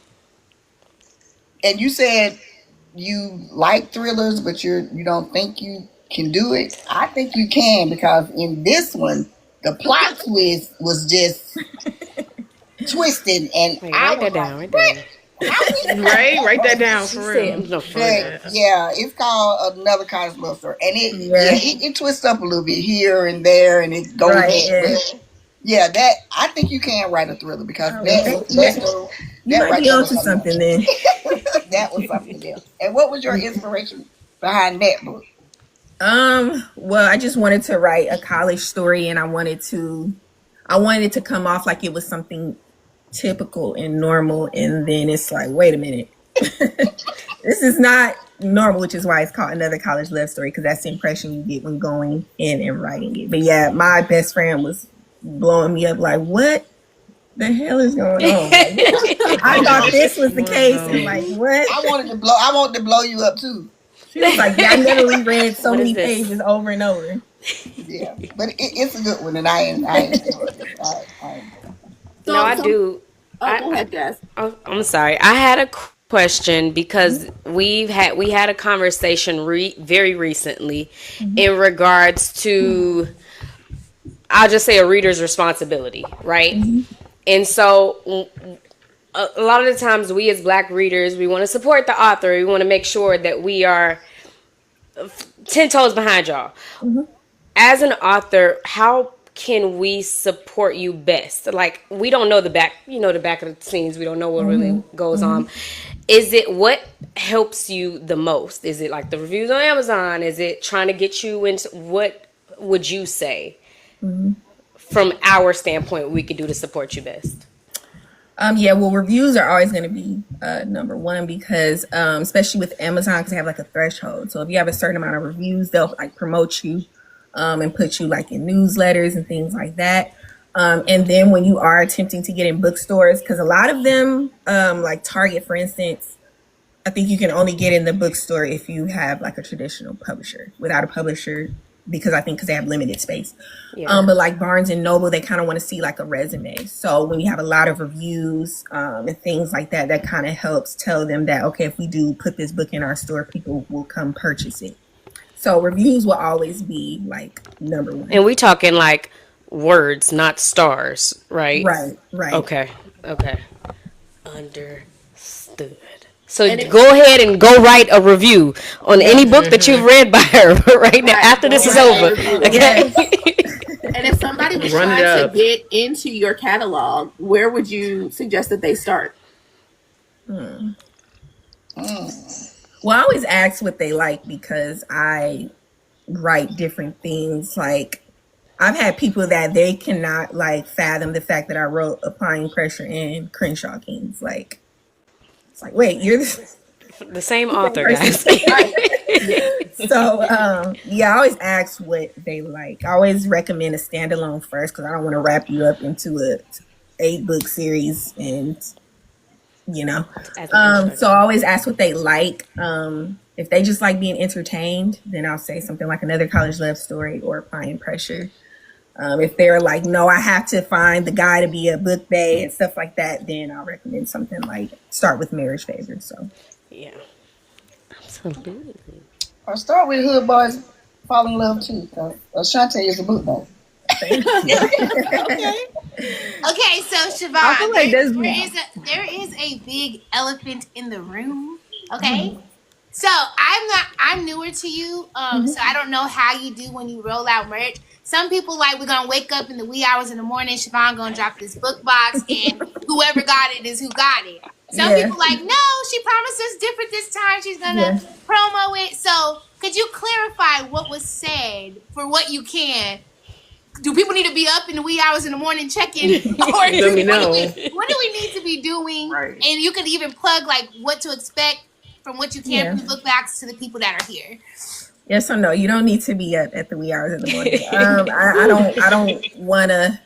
and you said you like thrillers, but you don't think you can do it. I think you can, because in this one, the plot twist was just twisted, and Wait, I write was that like, down. Write that "What? down. How we?" Right? Write that down She for said, real. "No fun." But yeah, it's called Another College Love Story, and Yeah. it twists up a little bit here and there, and it goes Right. back. Yeah. But yeah, that I think you can write a thriller, because Oh, well, thank you. You that might right be there was onto something something else. then. That was something else. And what was your inspiration behind that book? Well, I just wanted to write a college story, and I wanted it to come off like it was something typical and normal, and then it's like, wait a minute. This is not normal, which is why it's called Another College Love Story, because that's the impression you get when going in and writing it. But yeah, my best friend was blowing me up like, what the hell is going on? Like, I thought this was the case, and like, what? I wanted to blow you up too. She was like, yeah, I never reread so What is many this? pages over and over. Yeah, but it's a good one, and I enjoyed it. I enjoyed it. No, I do. Oh, go ahead, Des. I'm sorry. I had a question because we had a conversation very recently in regards to, I'll just say, a reader's responsibility, right? And so a lot of the times we as Black readers, we want to support the author. We want to make sure that we are 10 toes behind y'all. As an author, how can we support you best? Like, we don't know the back, the back of the scenes. We don't know what really goes on. Is it what helps you the most? Is it like the reviews on Amazon? Is it trying to get you into, what would you say from our standpoint we could do to support you best? Yeah, well, reviews are always going to be number one, because especially with Amazon, because they have like a threshold. So if you have a certain amount of reviews, they'll like promote you and put you like in newsletters and things like that. And then when you are attempting to get in bookstores, because a lot of them, like Target, for instance, I think you can only get in the bookstore if you have like a traditional publisher. Without a publisher, because they have limited space. But like Barnes and Noble, they kind of want to see like a resume. So when you have a lot of reviews and things like that, that kind of helps tell them that, okay, if we do put this book in our store, people will come purchase it. So reviews will always be like number one. And we talking like words, not stars, right? Right. Okay. Understood. So go ahead and go write a review on any book that you've read by her right now after this is over. Okay. And if somebody was trying to get into your catalog, where would you suggest that they start? Well, I always ask what they like, because I write different things. Like, I've had people that they cannot like fathom the fact that I wrote Applying Pressure and Crenshaw Kings. Like, it's like, wait, you're the same author, guys. So, yeah, I always ask what they like. I always recommend a standalone first, because I don't want to wrap you up into a 8-book series, and so I always ask what they like. If they just like being entertained, then I'll say something like Another College Love Story or Applying Pressure. If they're like, no, I have to find the guy to be a book bae and stuff like that, then I'll recommend something like start with Marriage Favor. So yeah, absolutely. Or start with Hood Boys Fall in Love too, because Ashante is a book bae. Okay, so Shvonne, like there is a big elephant in the room. Okay, so I'm newer to you, so I don't know how you do when you roll out merch. Some people like, we're gonna wake up in the wee hours in the morning. Shvonne gonna drop this book box, and whoever got it is who got it. Some people like, no, she promised us different this time. She's gonna promo it. So could you clarify what was said for what you can? Do people need to be up in the wee hours in the morning checking? Or Let me know. What do we need to be doing? Right. And you can even plug like what to expect from what you can from the book backs to the people that are here. Yes or no? You don't need to be up at the wee hours in the morning. I don't want to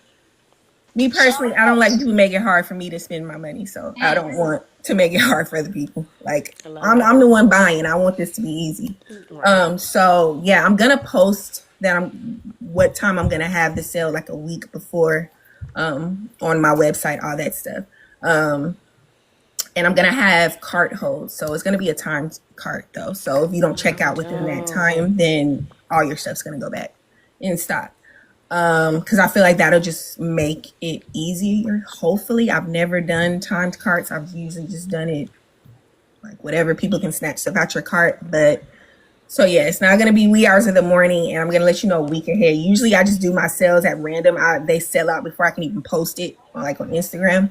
Me personally, I don't like people make it hard for me to spend my money, so I don't want to make it hard for other people. Like I'm the one buying. I want this to be easy. So yeah, I'm gonna post that what time I'm gonna have the sale, like a week before, on my website, all that stuff. And I'm gonna have cart holds, so it's gonna be a timed cart though. So if you don't check out within that time, then all your stuff's gonna go back in stock. Because I feel like that'll just make it easier. Hopefully, I've never done timed carts. I've usually just done it like whatever, people can snatch stuff out your cart. But so yeah, it's not gonna be wee hours of the morning, and I'm gonna let you know a week ahead. Usually, I just do my sales at random. They sell out before I can even post it, like on Instagram.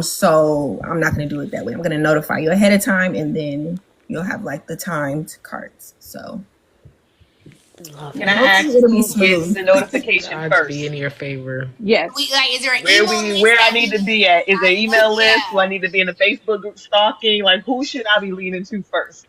So I'm not gonna do it that way. I'm gonna notify you ahead of time, and then you'll have like the timed carts. So. Can I ask who gets the notification Odds first? be in your favor. Yes. Is there an email Where I list need to be at? Is there an email list? Do I need to be in a Facebook group stalking? Like, who should I be leaning to first?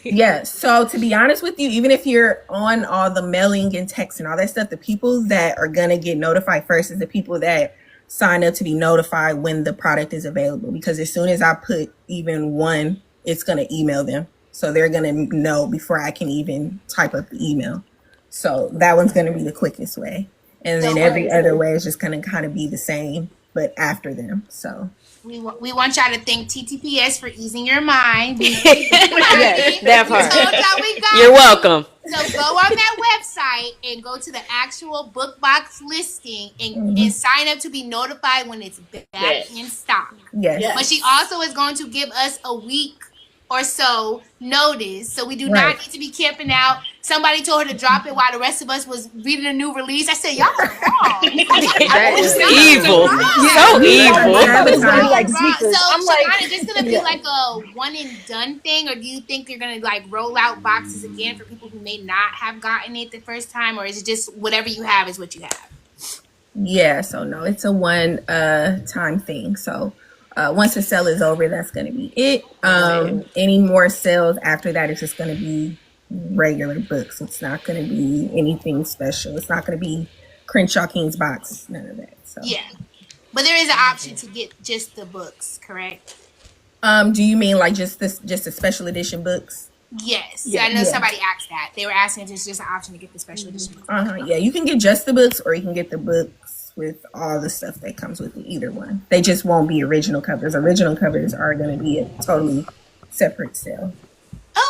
Yeah. So to be honest with you, even if you're on all the mailing and text and all that stuff, the people that are gonna get notified first is the people that sign up to be notified when the product is available. Because as soon as I put even one, it's gonna email them. So they're going to know before I can even type up the email. So that one's going to be the quickest way. And then every other way is just going to kind of be the same, but after them. So we want y'all to thank TTPS for easing your mind. Yes, that part. We told y'all we got You're welcome. So go on that website and go to the actual book box listing and sign up to be notified when it's back in stock. yes. But she also is going to give us a week or so notice, so we do not need to be camping out. Somebody told her to drop it while the rest of us was reading a new release. I said, y'all are wrong. That is evil. So evil. Like So, sneakers. I'm Shvonne, like, is this gonna be like a one and done thing, or do you think you're gonna like roll out boxes again for people who may not have gotten it the first time, or is it just whatever you have is what you have? Yeah. So no, it's a one time thing. So once the sale is over, that's going to be it. Any more sales after that is just going to be regular books. It's not going to be anything special. It's not going to be Crenshaw King's box. None of that. So Yeah, but there is an option to get just the books, correct? do you mean like just the special edition books? Yes. I know somebody asked that. They were asking if there's just an option to get the special edition books. Yeah, you can get just the books, or you can get the books with all the stuff that comes with it, either one. They just won't be original covers. Original covers are going to be a totally separate sale.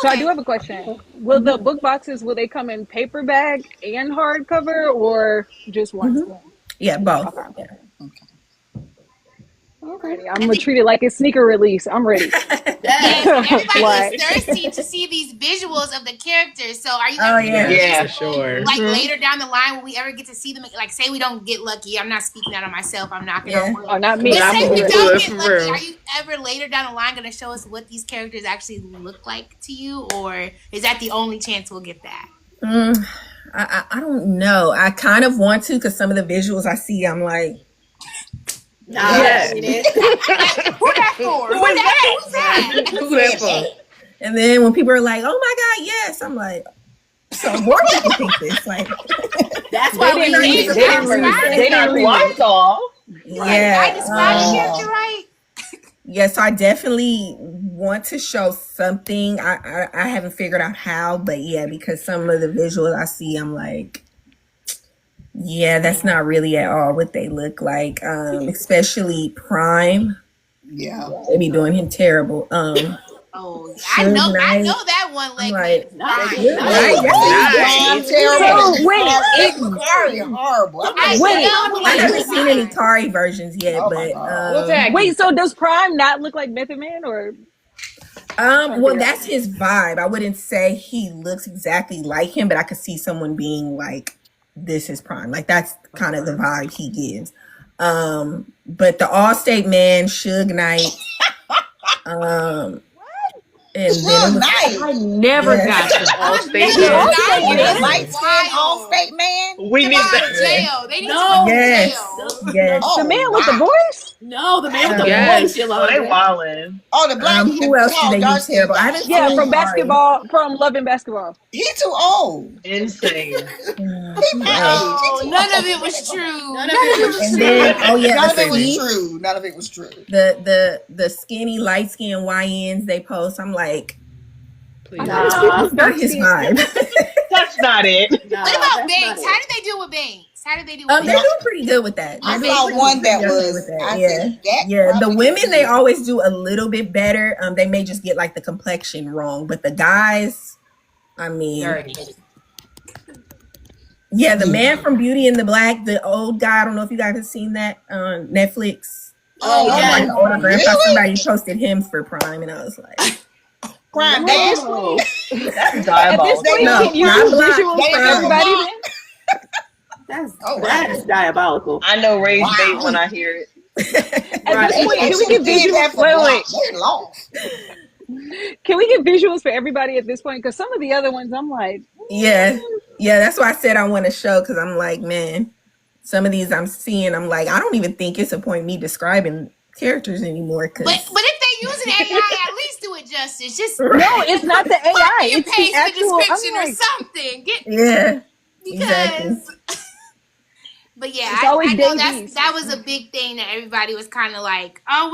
so I do have a question. Will the book boxes, will they come in paperback and hardcover, or just one? Yeah, both. Okay. Yeah. Alrighty, I'm gonna treat it like a sneaker release. I'm ready. Everybody's thirsty to see these visuals of the characters. So are you For sure. like later down the line, will we ever get to see them? Like, say we don't get lucky. I'm not speaking out on myself. I'm not gonna Oh, not me. But say we I'm don't for get lucky. real. Are you ever later down the line gonna show us what these characters actually look like to you, or is that the only chance we'll get that? I don't know. I kind of want to, because some of the visuals I see, I'm like, Who that for? Who's that? Who's that for? and then when people are like, oh my God, yes, I'm like, so more people think this. Like, That's why we need to They didn't read it. all. yeah. I describe the character right. Yes, I definitely want to show something. I haven't figured out how, but yeah, because some of the visuals I see, I'm like, yeah, that's not really at all what they look like. Especially Prime. Yeah. They be doing him terrible. Oh, I know that one leg. Like, I'm terrible. So, wait, Kari horrible. I haven't seen any Kari versions yet, Oh my but wait, so does Prime not look like Method Man, or? well, that's his vibe. I wouldn't say he looks exactly like him, but I could see someone being like, this is Prime. Like, that's kind of the vibe he gives. But the Allstate Man, Suge Knight, and then I Never got the Allstate. light skinned Allstate man. We need Go to that. jail. They need to go to jail. yes, The man with the voice? No, the man with the Yes. voice, Oh, they Yolanda. wildin'. Oh, the black, Who else do tall, they dark do skin terrible? I guy. haven't Yeah, seen from Kari. basketball, from Love and Basketball. He too old. Insane. Oh, none of it was true. None of it was And true. then None of it was see, true. None of it was true. the skinny light skinned YNs they post. I'm like, Please. Nah, not his vibe. That's not it. No, What about that's Banks? not How it. did they do with Banks? How did they do with They're Banks? doing pretty good with that. I They're saw doing one that pretty good was. with that. I Yeah. said that. Yeah, the probably women could they be. always do a little bit better. They may just get like the complexion wrong, but the guys, I mean, Dirty. yeah, the man from Beauty and the Black, the old guy. I don't know if you guys have seen that on Netflix. Oh, Like yes. the older grandpa. Really? Somebody posted him for Prime, and I was like, Prime Dad. No. That's At this diabolical. point, No, can you not do black. visuals They for never everybody block. then? Wow. That's diabolical. I know rage Wow. bait when I hear it. At this point, They can we should've get did that visuals? for Wait, black. They lost. can we get visuals for everybody at this point? Because some of the other ones, I'm like, yeah, that's why I said I want to show because I'm like, man, some of these I'm seeing, I'm like, I don't even think it's a point me describing characters anymore. Cause But if they using AI, at least do it justice. Just no, it's not the AI. you It's the paste the actual. description I'm or like, something. yeah, Because exactly. But yeah, It's I always know Davies. that was a big thing that everybody was kind of like, oh,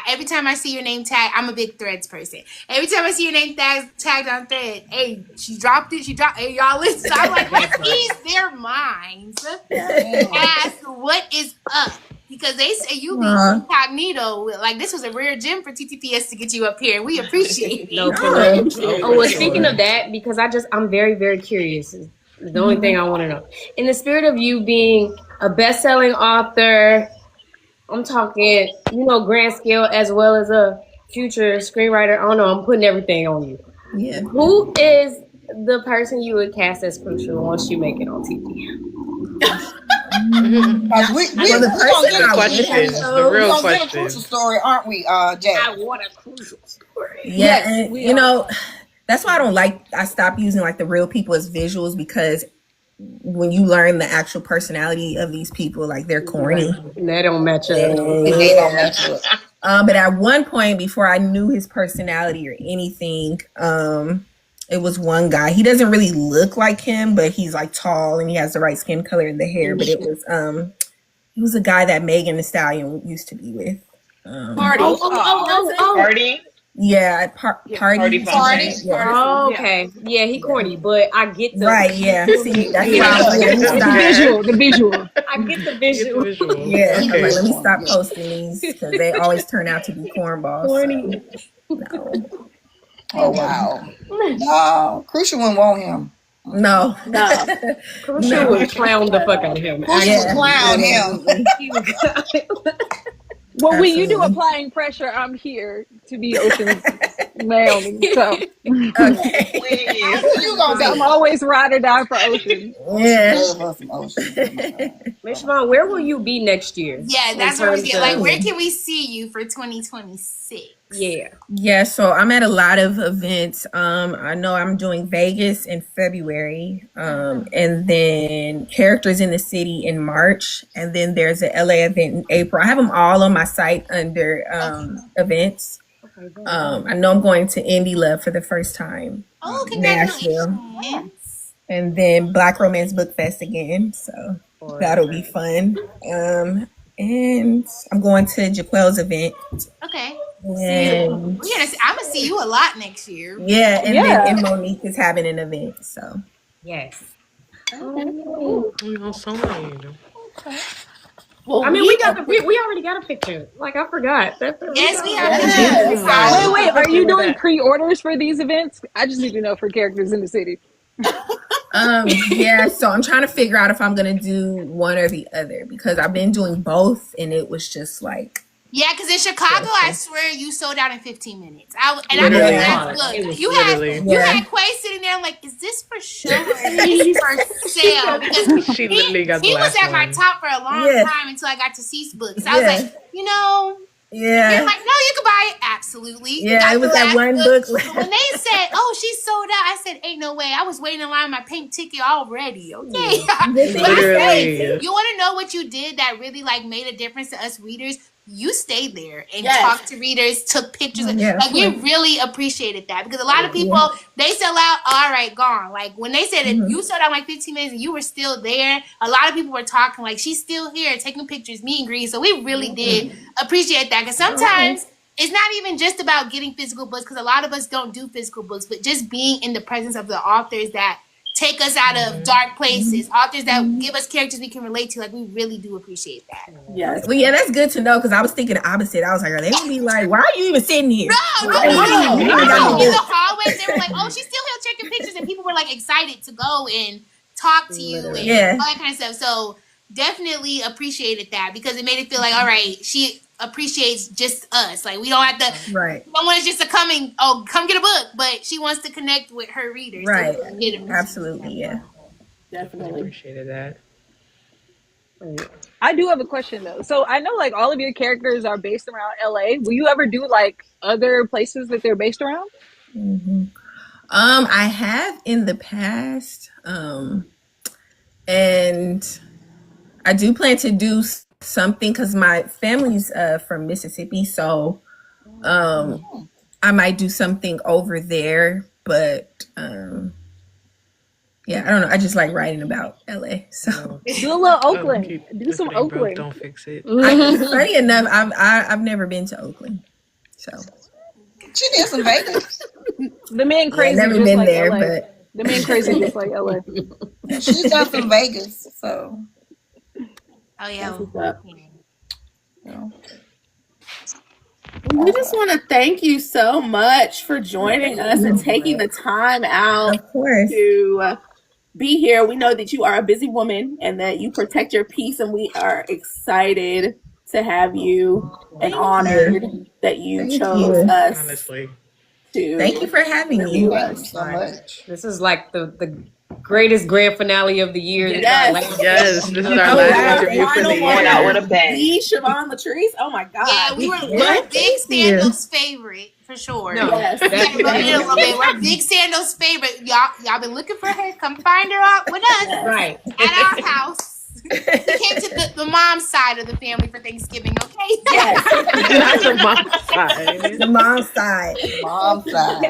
every time I see your name tag, I'm a big Threads person. Every time I see your name tagged on Thread, hey, she dropped it. Hey, y'all listen. I'm like, let's ease their minds as what is up. Because they say you be incognito. Like, this was a rare gem for TTPS to get you up here. We appreciate it. No, for real. Oh, well, speaking of that, because I'm very, very curious. Is the only thing I want to know. In the spirit of you being a best-selling author, I'm talking, grand scale as well as a future screenwriter. I don't know. I'm putting everything on you. Yeah. Who is the person you would cast as Crucial once you make it on TV? Because we the person I would Question, have the chose- real gonna get a question. crucial story, aren't we, Jay? I want a Crucial story. Yeah, Yes, and we are. that's why I stopped using like the real people as visuals because when you learn the actual personality of these people, like they're corny. They don't match up. They don't match up. But at one point, before I knew his personality or anything, it was one guy. He doesn't really look like him, but he's like tall and he has the right skin color and the hair. But it was a guy that Megan Thee Stallion used to be with. Party. Party. Yeah, party. Party. Yeah. Oh, okay. Yeah, he corny, but I get the Right, yeah. See, that's why I was like, let me stop. the visual. I get the visual. Yeah, I'm Okay. like, let me stop posting these because they always turn out to be cornballs. Corny. So, Oh wow. No, Crucial wouldn't want him. no. Crucial would clown the fuck out of him. Crucial Yeah. would clown him. He would- Well, when you do Absolutely. applying pressure, I'm here to be Ocean's Naomi. So Okay. Please. Who you gonna I'm be? always ride or die for Ocean. Yeah. Love her some Ocean. Miss Shvonne, where will you be next year? Yeah, that's In what I was terms getting. Like, of- where can we see you for 2026? Yeah. Yeah, so I'm at a lot of events. I know I'm doing Vegas in February, and then Characters in the City in March, and then there's an LA event in April. I have them all on my site under events. I know I'm going to Indie Love for the first time. Oh, Nashville. congratulations. And then Black Romance Book Fest again, so that'll be fun. And I'm going to Jaquel's event. Okay. And I'm gonna see you a lot next year. yeah, and Yeah. then Monique is having an event. So Yes. So many. Well, I mean, we already got a picture. Like, I forgot. Yes, we have. Wait, are you doing pre-orders for these events? I just need to know for Characters in the City. yeah, so I'm trying to figure out if I'm gonna do one or the other because I've been doing both and it was just like Yeah, because in Chicago, I swear you sold out in 15 minutes. Literally. Look, you had Quay sitting there. I'm like, is this for show or is this for sale? Because She literally got the he was last at my one. top for a long Yeah. time until I got to Cease books. I was like, yeah. they're like, no, you can buy it. Absolutely. Yeah, Got it was the that last one book But when they said, oh, she's sold out, I said, ain't no way. I was waiting in line my pink ticket already. Okay. But I Literally. say, you want to know what you did that really like made a difference to us readers? you stayed there and Yes. talked to readers, took pictures. Yeah, Like, we really appreciated that, because a lot of people, they sell out, all right, gone. Like, when they said that you sold out like 15 minutes and you were still there, a lot of people were talking like, she's still here, taking pictures, meet and greet. So we really did appreciate that, because sometimes it's not even just about getting physical books, because a lot of us don't do physical books, but just being in the presence of the authors that take us out of dark places, authors that give us characters we can relate to. Like, we really do appreciate that. Yes. Well, yeah, that's good to know, because I was thinking the opposite. I was like, are they gonna be like, why are you even sitting here? No, Like, no. you In ain't got no the book. hallways, they were like, oh, she's still here taking pictures, and people were like excited to go and talk to you and Yeah. all that kind of stuff. So definitely appreciated that, because it made it feel like, all right, she appreciates just us. Like, we don't have to, Right. we don't want us just to come get a book, but she wants to connect with her readers. Right. So we did appreciate Absolutely. that. Yeah. Definitely. Appreciated that. I do have a question though. So I know like all of your characters are based around LA. Will you ever do like other places that they're based around? I have in the past, and I do plan to do something, because my family's from Mississippi, so I might do something over there. But yeah, I don't know. I just like writing about LA. So Do a little Oakland. Do some Oakland. Don't fix it. funny enough, I've never been to Oakland, so She did some Vegas. The man crazy. never just been like there, LA. but The man crazy just like LA. She's done some Vegas, so Oh, yeah. what's up. you know. We just want to thank you so much for joining us and taking the time out of course. to be here. We know that you are a busy woman and that you protect your peace, and we are excited to have you and honored that you Thank chose you. us Honestly. to. Thank you for having me. review Thank you us. so much. This is like the greatest grand finale of the year. This is Yes. our last- Yes, this is our Oh, last wow. interview for the Final Going out year. with a bang. The Shvonne Latrice. Oh my God. Yeah, we're Yeah, big thank you. Sandals favorite for sure. No, Yes. We gotta rub it in a little bit. We're big Sandals favorite. Y'all been looking for her. Come find her out with us right. at our house. We came to the mom side of the family for Thanksgiving, okay? Yes. Not the mom side. The mom's side. Mom side.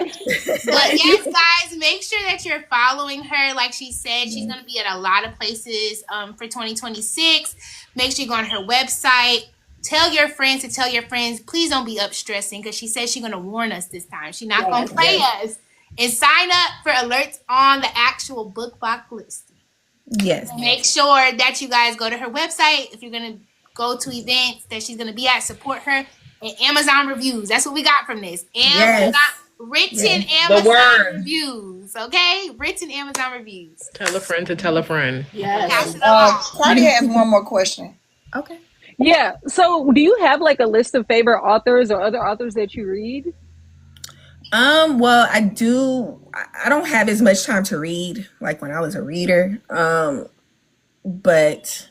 But yes, guys, make sure that you're following her. Like she said, she's going to be at a lot of places for 2026. Make sure you go on her website. Tell your friends to tell your friends. Please don't be up stressing, because she says she's going to warn us this time. She's not going to play us. And sign up for alerts on the actual book box list. Yes. Make sure that you guys go to her website. If you're going to go to events that she's going to be at, support her. And Amazon reviews. That's what we got from this. Amazon, written Amazon reviews. Okay? Written Amazon reviews. Tell a friend to tell a friend. Yes. Pass it along. Cardi has one more question. Okay. Yeah. So do you have like a list of favorite authors or other authors that you read? Well, I do. I don't have as much time to read like when I was a reader. But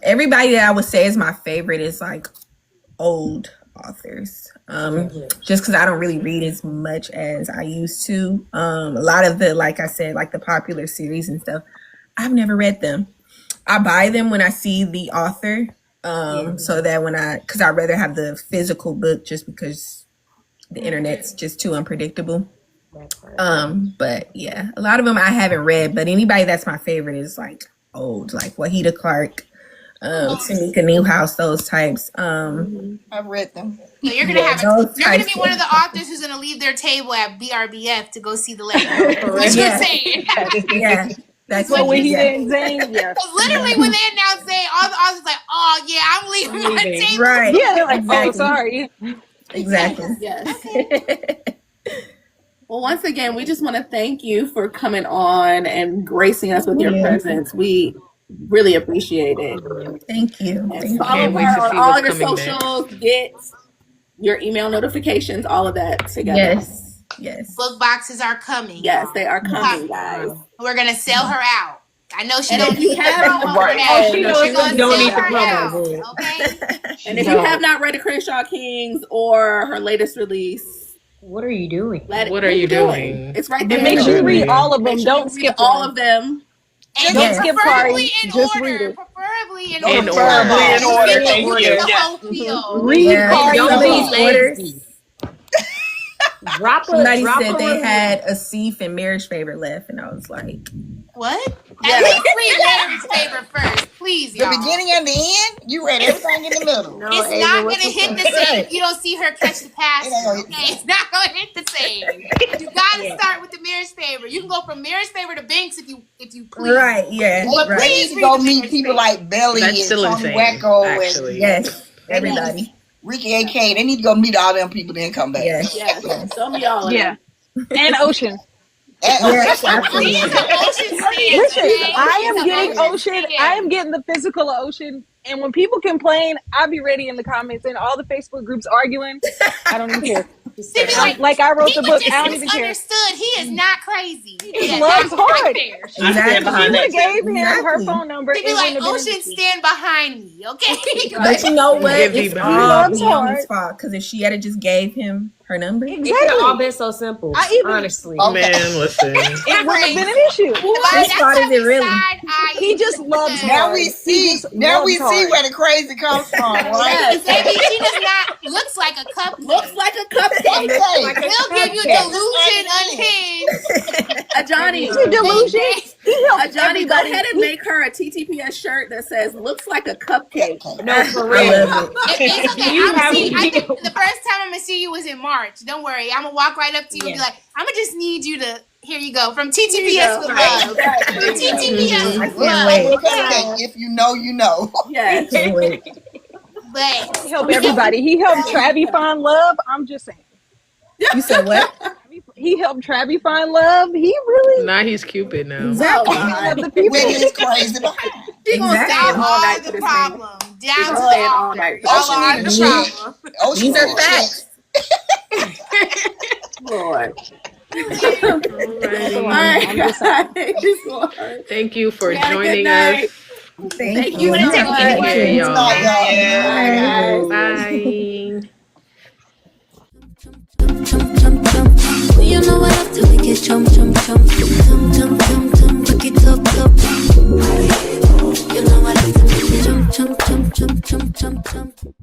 everybody that I would say is my favorite is like old authors. Just because I don't really read as much as I used to. A lot of the, like I said, like the popular series and stuff, I've never read them. I buy them when I see the author. So that because I'd rather have the physical book, just because the internet's just too unpredictable. But yeah, a lot of them I haven't read, but anybody that's my favorite is like old, like Wahida Clark, Tamika Newhouse, those types. I've read them. So you're gonna those you're gonna types be one of the of- authors who's gonna leave their table at BRBF to go see the lady. What you Yeah. saying? Yeah, that's So when he yeah. didn't Zane, yeah. Because literally when they announced it, all the authors like, oh yeah, I'm leaving my leaving. table. Right. Yeah, they're like, oh, Exactly. sorry. Exactly. Yes. Well, once again, we just want to thank you for coming on and gracing us with your Yeah. presence. We really appreciate it. Thank you. And Thank you. follow Can't wait her to on see all what's your coming socials. Get your email notifications, all of that together. Yes. Yes. Book boxes are coming. Yes, y'all. they are coming, guys. We're gonna sell her out. I know she And don't if you need have- the promo Right. for that. Oh, she We're knows gonna she don't sell need the her promo, out, dude. okay? And if you have not read the Crenshaw Kings or her latest release, What are you doing? What are you doing? It's right there. But make sure you read all of them. Make sure you Don't read skip all one. of them. And Don't Yes. skip preferably Kari. in Just order. read it. Preferably Preferably in In order. Preferably in You order. get the- Thank you you. get the Yeah. whole feel. Read Yeah. Cardi Some of some these of orders. Drop Somebody a said they review. had a C and marriage favor left, and I was like, What? Yeah. At least read marriage favor first, please, The y'all. beginning and the end, you read everything in the middle. No, It's Ava, not what gonna you hit say? the same if you don't see her catch the pass. It ain't gonna hit the Okay, same. it's not gonna hit the same. You gotta Yeah. start with the marriage favor. You can go from marriage favor to Banks if you please. right, yeah, But They right. need please to read go the meet marriage people favor. like Belly That's and still Tony insane, Wacko and actually. Yes, they need everybody. Ricky AK. They need to go meet all them people, then come back. Yes, Yes. yes, Some of y'all. Yeah. And Ocean. yes, He absolutely. is an ocean stand. Listen, Okay? I He's am an getting Ocean. I stand. am getting the physical of Ocean. And when people complain, I'll be ready in the comments and all the Facebook groups arguing. I don't even care. They be like, Like I wrote he the was book. just I don't even care. misunderstood. He is not crazy. He just loves hard. I stand Exactly. She behind would that have gave too. him her Exactly. phone number. They It be like, wouldn't have been an Ocean, issue. stand behind me, okay? But you know what? Give me It's back. all He loves Naomi's hard. fault because if she had just gave him her number, It could have all Exactly. been so simple. I even- honestly. Okay. Man, listen. It wouldn't have been an issue. Whose fault is it really? He just loves her. Now hard. we He see. just Now we loves see hard. where the crazy comes from, right? Baby, she does not looks like a cupcake. Looks like a cupcake. Okay. We'll give you delusion unhinged. Johnny. Is it delusion? He helped Johnny, go everybody. ahead and make her a TTPS shirt that says "looks like a cupcake." No, for I real. love it. It's okay. You I'ma have see, to I be- think the first time I'm gonna see you was in March. Don't worry. I'm gonna walk right up to you and be like, I'm gonna just need you to. Here you go from TTPS with love. From TTPS I with can't love. wait. Okay, if you know, you know. Yes. Can't wait. But He helped everybody. He helped Travie find love. I'm just saying. You said what? He helped Travie find love. He really Now he's Cupid now. Exactly. loved the people. Whitney is crazy behind. She gonna Exactly. stand y'all all are night for the this problem. Down to gonna the stand all altar. night. Y'all Ocean are need the to check. problem. Ocean These are need to check. facts. Lord. Alrighty. All right, I'm just saying. guys. Lord. Thank you for Yeah, good joining night. us. Thank you. you. Take Take care, care, y'all. Bye, y'all. Yeah. Bye. You know I love to make it jump, jump, jump, jump, jump, jump, jump, pick it up, up. You know I love to make it jump, jump, jump, jump, jump, jump, jump.